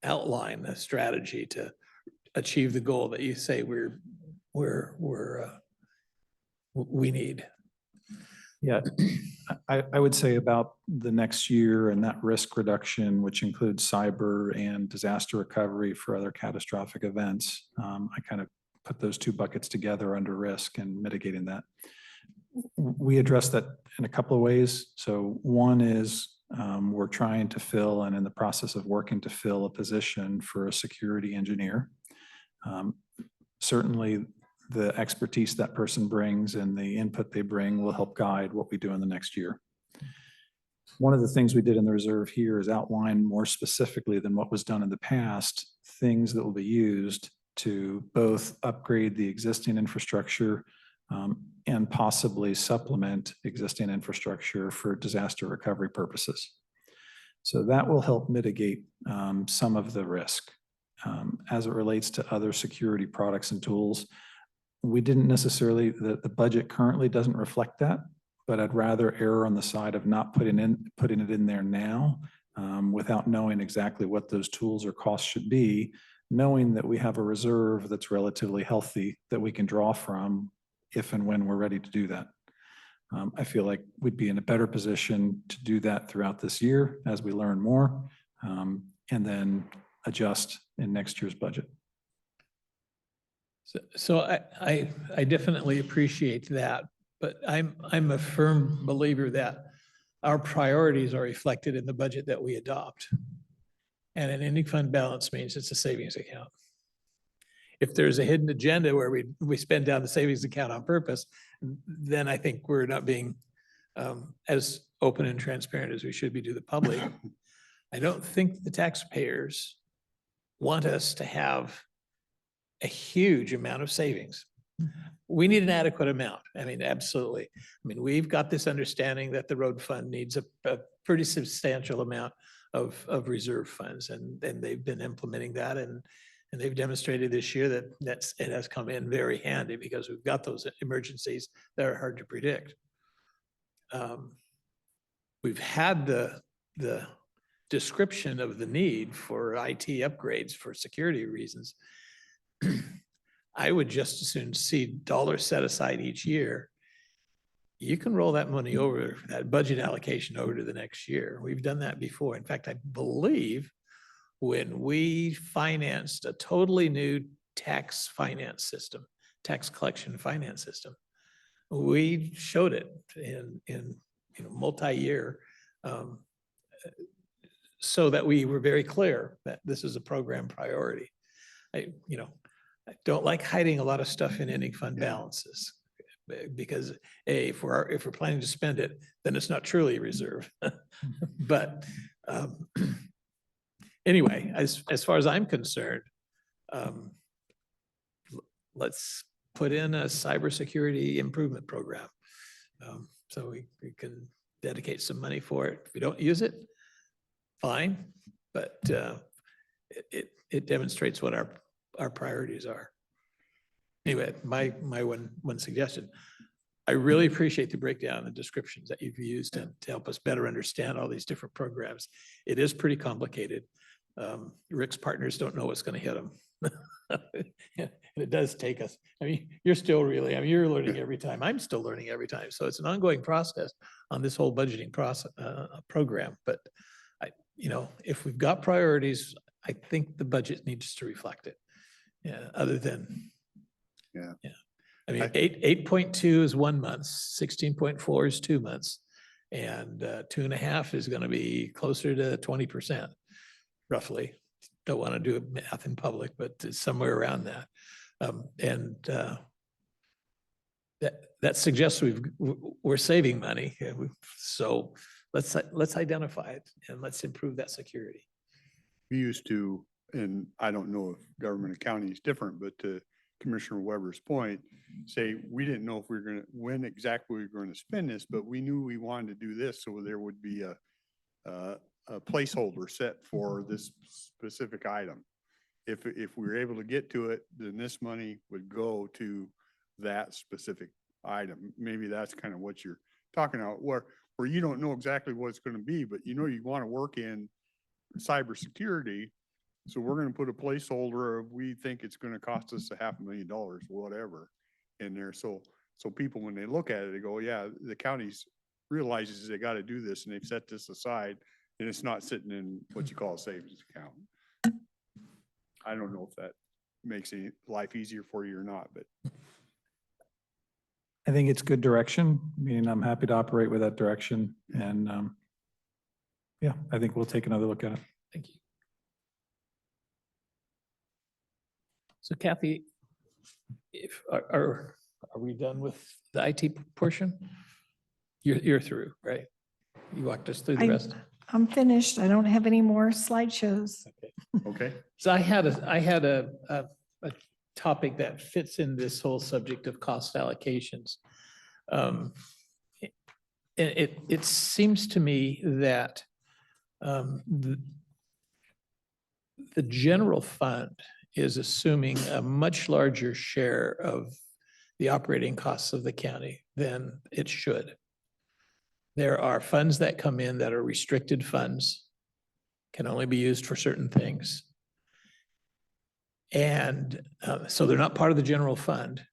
outline a strategy to achieve the goal that you say we need. Yeah, I would say about the next year and that risk reduction, which includes cyber and disaster recovery for other catastrophic events. I kind of put those two buckets together under risk and mitigating that. We address that in a couple of ways. So one is we're trying to fill and in the process of working to fill a position for a security engineer. Certainly, the expertise that person brings and the input they bring will help guide what we do in the next year. One of the things we did in the reserve here is outline more specifically than what was done in the past, things that will be used to both upgrade the existing infrastructure, and possibly supplement existing infrastructure for disaster recovery purposes. So that will help mitigate some of the risk. As it relates to other security products and tools, we didn't necessarily, the budget currently doesn't reflect that, but I'd rather err on the side of not putting it in there now without knowing exactly what those tools or costs should be, knowing that we have a reserve that's relatively healthy that we can draw from if and when we're ready to do that. I feel like we'd be in a better position to do that throughout this year as we learn more, and then adjust in next year's budget. So I definitely appreciate that, but I'm a firm believer that our priorities are reflected in the budget that we adopt. And an ending fund balance means it's a savings account. If there's a hidden agenda where we spend down the savings account on purpose, then I think we're not being as open and transparent as we should be to the public. I don't think the taxpayers want us to have a huge amount of savings. We need an adequate amount. I mean, absolutely. I mean, we've got this understanding that the road fund needs a pretty substantial amount of reserve funds, and they've been implementing that, and they've demonstrated this year that it has come in very handy because we've got those emergencies that are hard to predict. We've had the description of the need for IT upgrades for security reasons. I would just as soon see dollars set aside each year. You can roll that money over, that budget allocation over to the next year. We've done that before. In fact, I believe when we financed a totally new tax finance system, tax collection finance system, we showed it in multi-year, so that we were very clear that this is a program priority. I don't like hiding a lot of stuff in ending fund balances, because if we're planning to spend it, then it's not truly a reserve. But anyway, as far as I'm concerned, let's put in a cybersecurity improvement program. So we can dedicate some money for it. If we don't use it, fine, but it demonstrates what our priorities are. Anyway, my one suggestion, I really appreciate the breakdown and descriptions that you've used to help us better understand all these different programs. It is pretty complicated. Rick's partners don't know what's going to hit them. And it does take us, I mean, you're learning every time. I'm still learning every time. So it's an ongoing process on this whole budgeting process program. But if we've got priorities, I think the budget needs to reflect it. Yeah, other than, Yeah. I mean, 8.2 is 1 month, 16.4 is 2 months, and 2.5 is going to be closer to 20%, roughly. Don't want to do math in public, but it's somewhere around that. That suggests we're saving money. So let's identify it and let's improve that security. We used to, and I don't know if government accounting is different, but to Commissioner Weber's point, say we didn't know if we were when exactly we were going to spend this, but we knew we wanted to do this, so there would be a placeholder set for this specific item. If we were able to get to it, then this money would go to that specific item. Maybe that's kind of what you're talking about, where you don't know exactly what it's going to be, but you want to work in cybersecurity. So we're going to put a placeholder of, we think it's going to cost us $500,000, whatever, in there. So people, when they look at it, they go, yeah, the county's realizes they got to do this, and they've set this aside, and it's not sitting in what you call a savings account. I don't know if that makes any life easier for you or not, but. I think it's good direction. I mean, I'm happy to operate with that direction, and yeah, I think we'll take another look at it. Thank you. So Kathy, are we done with the IT portion? You're through, right? You walked us through the rest. I'm finished. I don't have any more slideshows. Okay. Okay. So I had a topic that fits in this whole subject of cost allocations. It seems to me that the general fund is assuming a much larger share of the operating costs of the county than it should. There are funds that come in that are restricted funds, can only be used for certain things. And so they're not part of the general fund.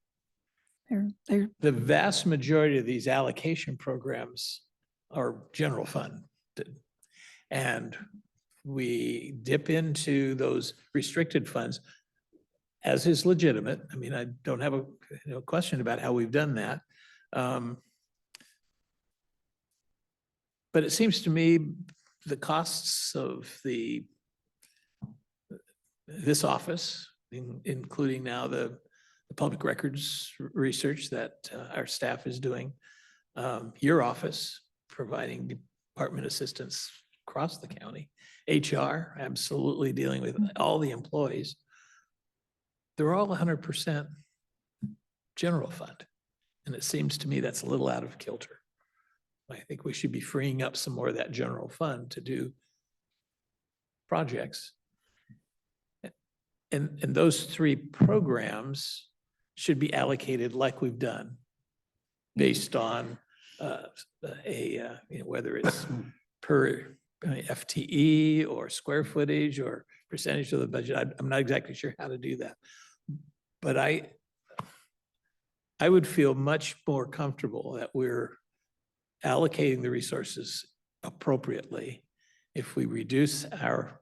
They're The vast majority of these allocation programs are general fund. And we dip into those restricted funds, as is legitimate. I mean, I don't have a question about how we've done that. But it seems to me the costs of this office, including now the public records research that our staff is doing, your office providing department assistance across the county, HR absolutely dealing with all the employees. They're all 100% general fund. And it seems to me that's a little out of kilter. I think we should be freeing up some more of that general fund to do projects. And those three programs should be allocated like we've done based on whether it's per FTE or square footage or percentage of the budget. I'm not exactly sure how to do that. But I would feel much more comfortable that we're allocating the resources appropriately if we reduce our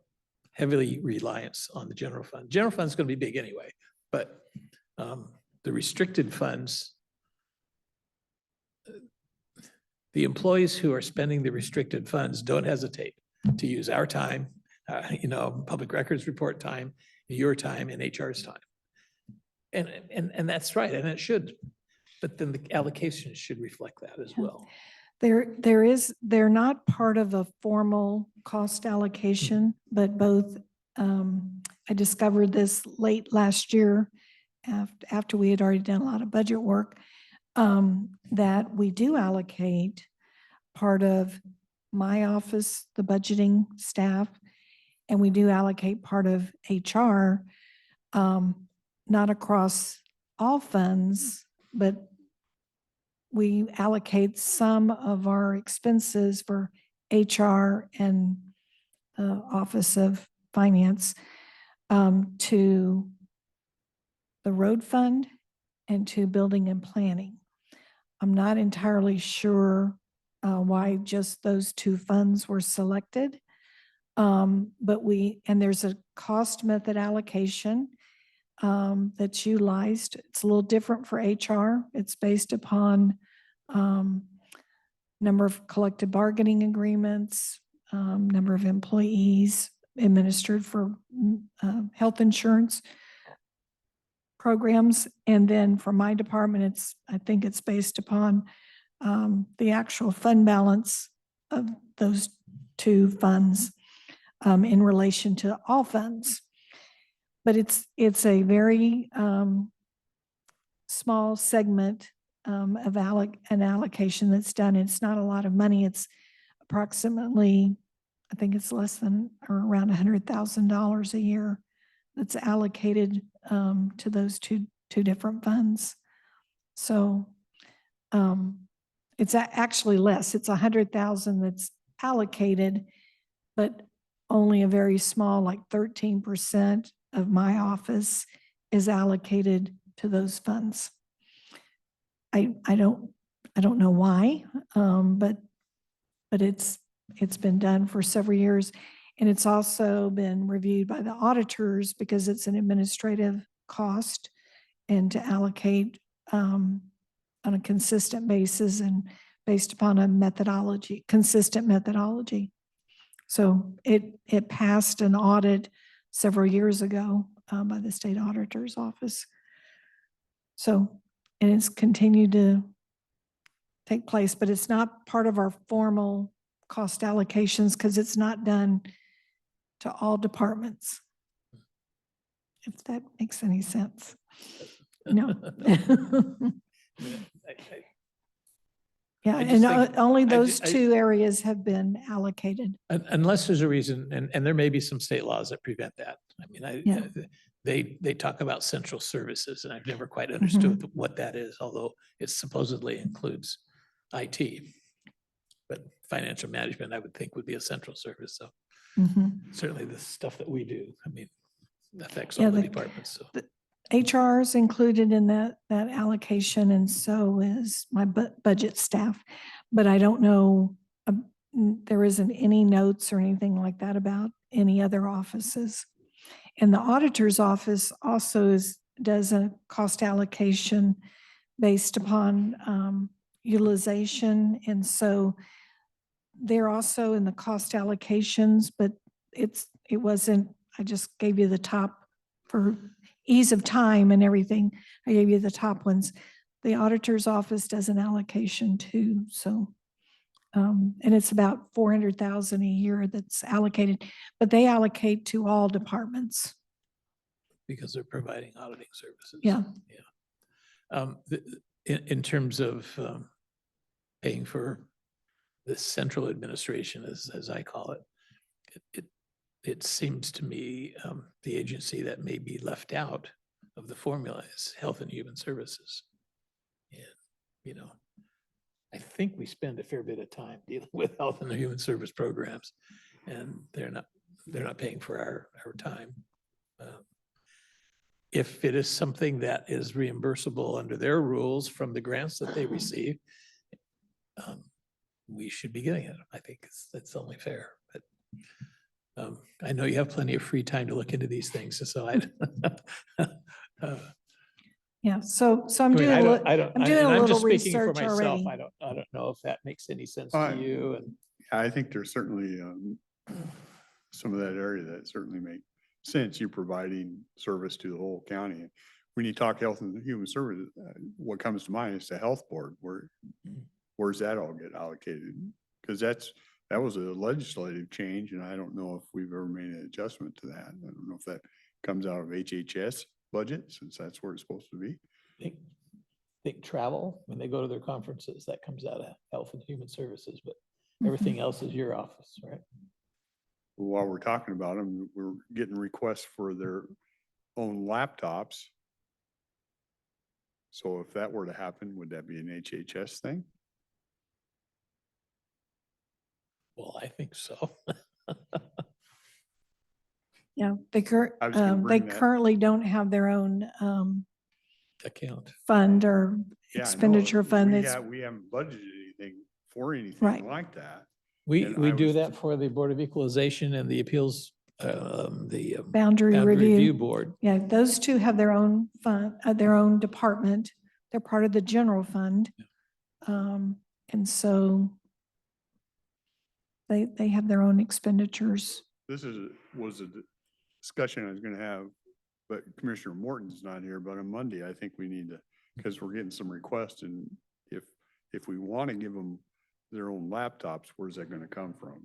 heavily reliance on the general fund. General fund is going to be big anyway, but the restricted funds, the employees who are spending the restricted funds don't hesitate to use our time, public records report time, your time, and HR's time. And that's right, and it should, but then the allocation should reflect that as well. They're not part of a formal cost allocation, but both, I discovered this late last year after we had already done a lot of budget work, that we do allocate part of my office, the budgeting staff, and we do allocate part of HR, not across all funds, but we allocate some of our expenses for HR and Office of Finance to the road fund and to building and planning. I'm not entirely sure why just those two funds were selected. And there's a cost method allocation that's utilized. It's a little different for HR. It's based upon number of collective bargaining agreements, number of employees administered for health insurance programs. And then for my department, I think it's based upon the actual fund balance of those two funds in relation to all funds. But it's a very small segment of an allocation that's done. It's not a lot of money. It's approximately, I think it's less than or around $100,000 a year that's allocated to those two different funds. So it's actually less. It's 100,000 that's allocated, but only a very small, like 13% of my office is allocated to those funds. I don't know why, but it's been done for several years, and it's also been reviewed by the auditors because it's an administrative cost, and to allocate on a consistent basis and based upon a consistent methodology. So it passed an audit several years ago by the state auditor's office. So, and it's continued to take place, but it's not part of our formal cost allocations because it's not done to all departments, if that makes any sense. No. I- Yeah, I and just think- only I those ju- I- two areas have been allocated. Unless there's a reason, and there may be some state laws that prevent that. I mean, Yeah. they talk about central services, and I've never quite Mm-hmm. understood what that is, although it supposedly includes IT. But financial management, I would think, would be a central service, so Mhm. certainly the stuff that we do, I mean, affects Yeah, all the the- departments, so. HR is included in that allocation, and so is my budget staff. But I don't know, there isn't any notes or anything like that about any other offices. And the auditor's office also does a cost allocation based upon utilization. And so they're also in the cost allocations, but it wasn't, I just gave you the top for ease of time and everything. I gave you the top ones. The auditor's office does an allocation too, so. And it's about 400,000 a year that's allocated, but they allocate to all departments. Because they're providing auditing services. Yeah. Yeah. In terms of paying for the central administration, as I call it, it seems to me the agency that may be left out of the formula is Health and Human Services. And, you know, I think we spend a fair bit of time dealing with health and human service programs, and they're not paying for our time. If it is something that is reimbursable under their rules from the grants that they receive, we should be getting it. I think it's only fair, but I know you have plenty of free time to look into these things, so Yeah, so I'm I mean, doing, I a don't, li- I don't, I'm I- doing and a I'm little just speaking for research myself. already. I don't know if that makes any sense Uh, to you, and I think there's certainly some of that area that certainly make sense. You're providing service to the whole county. When you talk health and human services, what comes to mind is the health board. Where's that all get allocated? Because that was a legislative change, and I don't know if we've ever made an adjustment to that. I don't know if that comes out of HHS budget, since that's where it's supposed to be. think travel, when they go to their conferences, that comes out of Health and Human Services, but Mhm. everything else is your office, right? While we're talking about them, we're getting requests for their own laptops. So if that were to happen, would that be an HHS thing? Well, I think so. Yeah, they I was gonna bring that. currently don't have their own Account. fund or Yeah, I know. expenditure fund. It's We haven't budgeted anything for Right. anything like that. We And we I do was- that for the Board of Equalization and the Appeals, the boundary Boundary Review review. Board. Yeah, those two have their own fund, their own department. They're part of the general fund. And so they have their own expenditures. This was a discussion I was gonna have, but Commissioner Morton's not here, but on Monday, I think we need to, because we're getting some requests, and if we want to give them their own laptops, where's that gonna come from?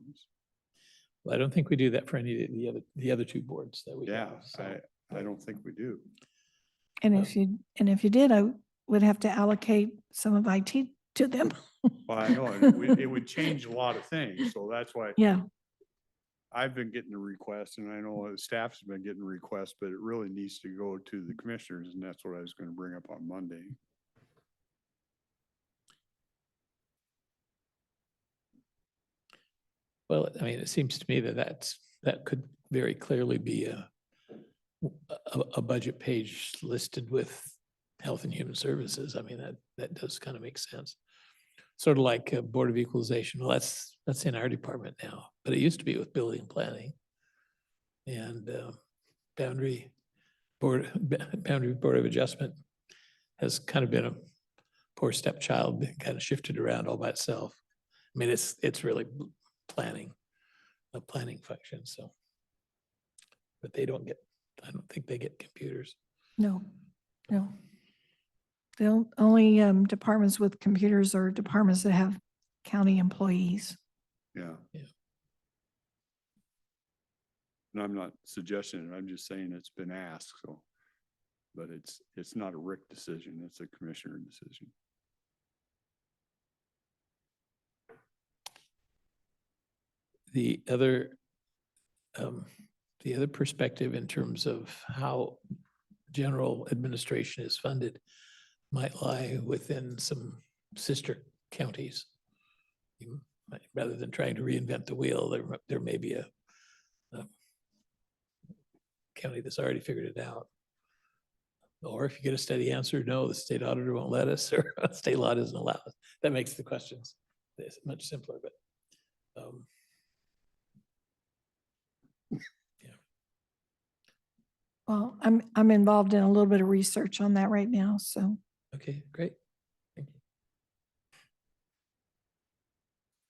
Well, I don't think we do that for any of the other two boards that we Yeah, have. So I don't think we do. And if you did, I would have to allocate some of IT to them. Well, I know, it would change a lot of things, so that's why Yeah, I've been getting the requests, and I know the staff's been getting requests, but it really needs to go to the commissioners, and that's what I was gonna bring up on Monday. Well, I mean, it seems to me that could very clearly be a budget page listed with Health and Human Services. I mean, that does kind of make sense. Sort of like Board of Equalization. Well, that's in our department now, but it used to be with Building and Planning. And Boundary Board of Adjustment has kind of been a poor stepchild, been kind of shifted around all by itself. I mean, it's really planning, a planning function, so. But I don't think they get computers. no. The only departments with computers are departments that have county employees. Yeah. Yeah. And I'm not suggesting it, I'm just saying it's been asked, so. But it's not a Rick decision, it's a commissioner decision. The other, the other perspective in terms of how general administration is funded might lie within some sister counties. Rather than trying to reinvent the wheel, there may be a county that's already figured it out. Or if you get a steady answer, no, the state auditor won't let us, or state law doesn't allow us. That makes the questions much simpler, but Well, I'm involved in a little bit of research on that right now, so. okay, great. Thank you.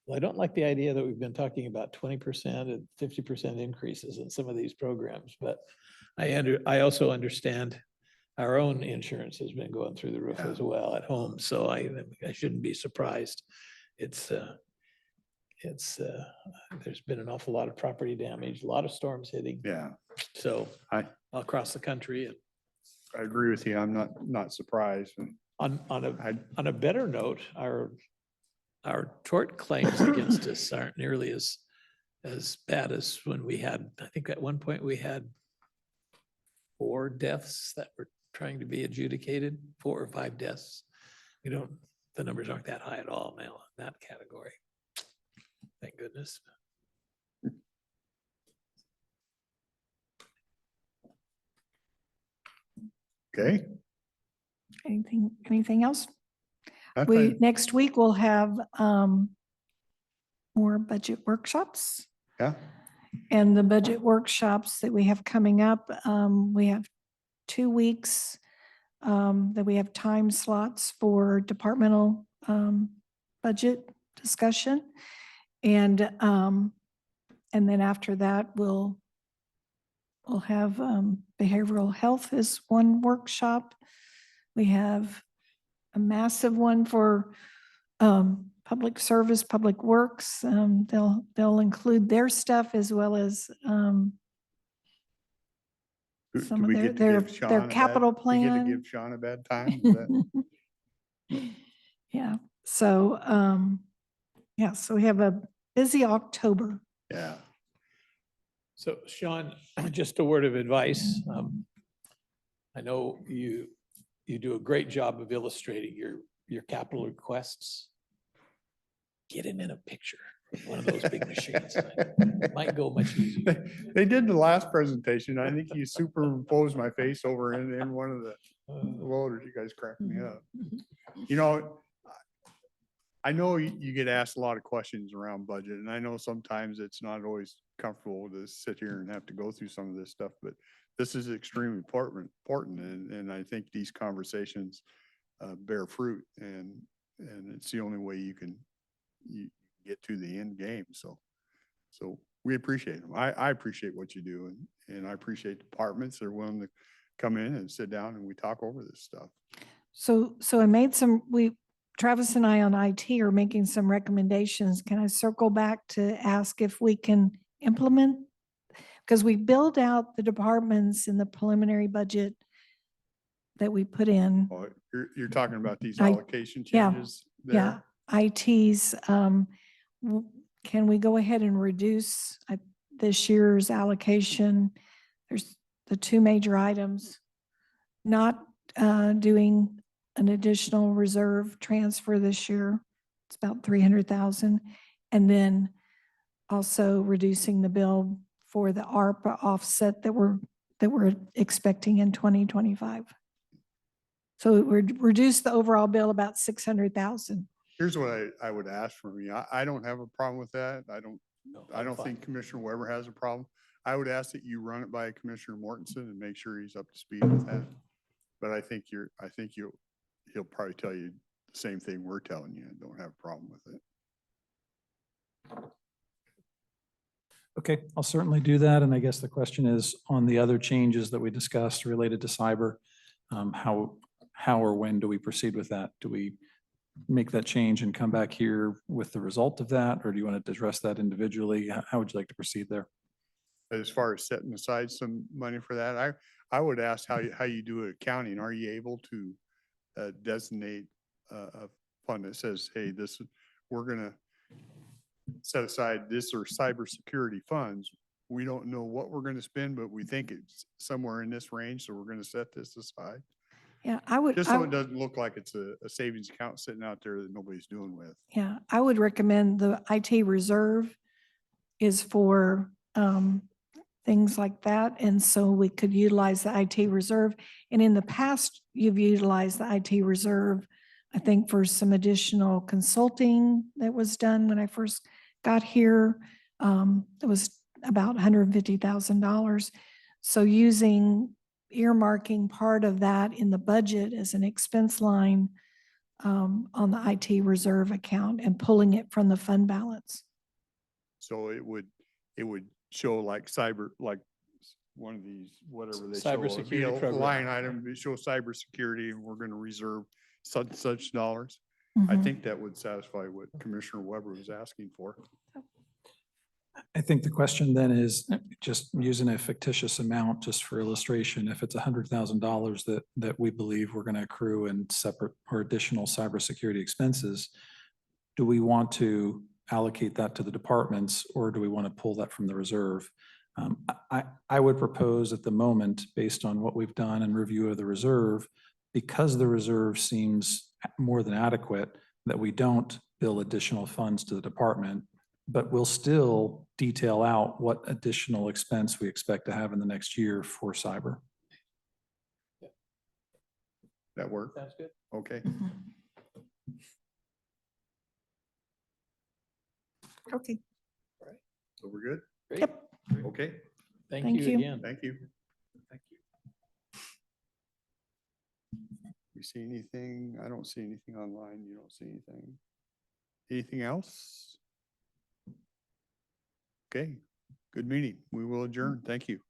Well, I don't like the idea that we've been talking about 20% and 50% increases in some of these programs, but I also understand our own insurance has been going through the roof as well at home, so I shouldn't be surprised. There's been an awful lot of property damage, a lot of storms hitting. Yeah, So I across the country. And agree with you. I'm not surprised. And on a better note, our tort claims against us aren't nearly as bad as when we had, I think at one point we had 4 deaths that were trying to be adjudicated, 4 or 5 deaths. The numbers aren't that high at all now in that category. Thank goodness. okay. Anything else? I'm We, fine. next week we'll have more budget workshops. Yeah, And the budget workshops that we have coming up, we have 2 weeks that we have time slots for departmental budget discussion. And then after that, we'll have behavioral health is one workshop. We have a massive one for public service, public works. They'll include their stuff as well as Do some of we their, get to their, give Sean their a bad- capital we get to plan. give Sean a bad time? Is that- Yeah, so, yeah, so we have a busy October. Yeah, So Sean, just a word of advice. I know you do a great job of illustrating your capital requests. Get him in a picture, with one of those big machines. It might go much easier. They did the last presentation. I think you superimposed my face over in one of the loaders. You guys cracked me up. You know, I know you get asked a lot of questions around budget, and I know sometimes it's not always comfortable to sit here and have to go through some of this stuff, but this is extremely important, and I think these conversations bear fruit, and it's the only way you get to the end game. So we appreciate them. I appreciate what you do, and I appreciate departments that are willing to come in and sit down and we talk over this stuff. So I made Travis and I on IT are making some recommendations. Can I circle back to ask if we can implement? Because we build out the departments in the preliminary budget that we put in. Oh, you're talking about these I- allocation yeah, changes Yeah, there? ITs, can we go ahead and reduce this year's allocation? There's the 2 major items, not doing an additional reserve transfer this year. It's about 300,000. And then also reducing the bill for the ARPA offset that we're expecting in 2025. So it would reduce the overall bill about 600,000. Here's what I would ask from you. I don't have a problem with that. I don't I'm fine. think Commissioner Weber has a problem. I would ask that you run it by Commissioner Mortensen and make sure he's up to speed with that. But I think he'll probably tell you the same thing we're telling you. Don't have a problem with it. Okay, I'll certainly do that. And I guess the question is on the other changes that we discussed related to cyber, how or when do we proceed with that? Do we make that change and come back here with the result of that? Or do you want to address that individually? How would you like to proceed there? as far as setting aside some money for that, I would ask how you do accounting. Are you able to designate a fund that says, hey, we're gonna set aside this or cybersecurity funds. We don't know what we're gonna spend, but we think it's somewhere in this range, so we're gonna set this aside. Yeah, I would. Just so it doesn't look like it's a savings account sitting out there that nobody's doing with. Yeah, I would recommend the IT reserve is for things like that. And so we could utilize the IT reserve. And in the past, you've utilized the IT reserve, I think, for some additional consulting that was done when I first got here. It was about $150,000. So earmarking part of that in the budget as an expense line on the IT reserve account and pulling it from the fund balance. So it would show like one of these, whatever they show. it'd be Cybersecurity a program. Line item, it shows cybersecurity and we're gonna reserve such dollars. I Mhm. think that would satisfy what Commissioner Weber was asking for. I think the question then is just using a fictitious amount, just for illustration, if it's $100,000 that we believe we're going to accrue in separate or additional cybersecurity expenses, do we want to allocate that to the departments or do we want to pull that from the reserve? I would propose at the moment, based on what we've done and review of the reserve, because the reserve seems more than adequate, that we don't bill additional funds to the department, but we'll still detail out what additional expense we expect to have in the next year for cyber. That work? Sounds good. Okay. Mhm. Okay. So we're good? Great. Yep. Okay, Thank Thank you you. again. thank you. Thank you. You see anything? I don't see anything online. You don't see anything. Anything else? Okay, good meeting. We will adjourn. Thank you.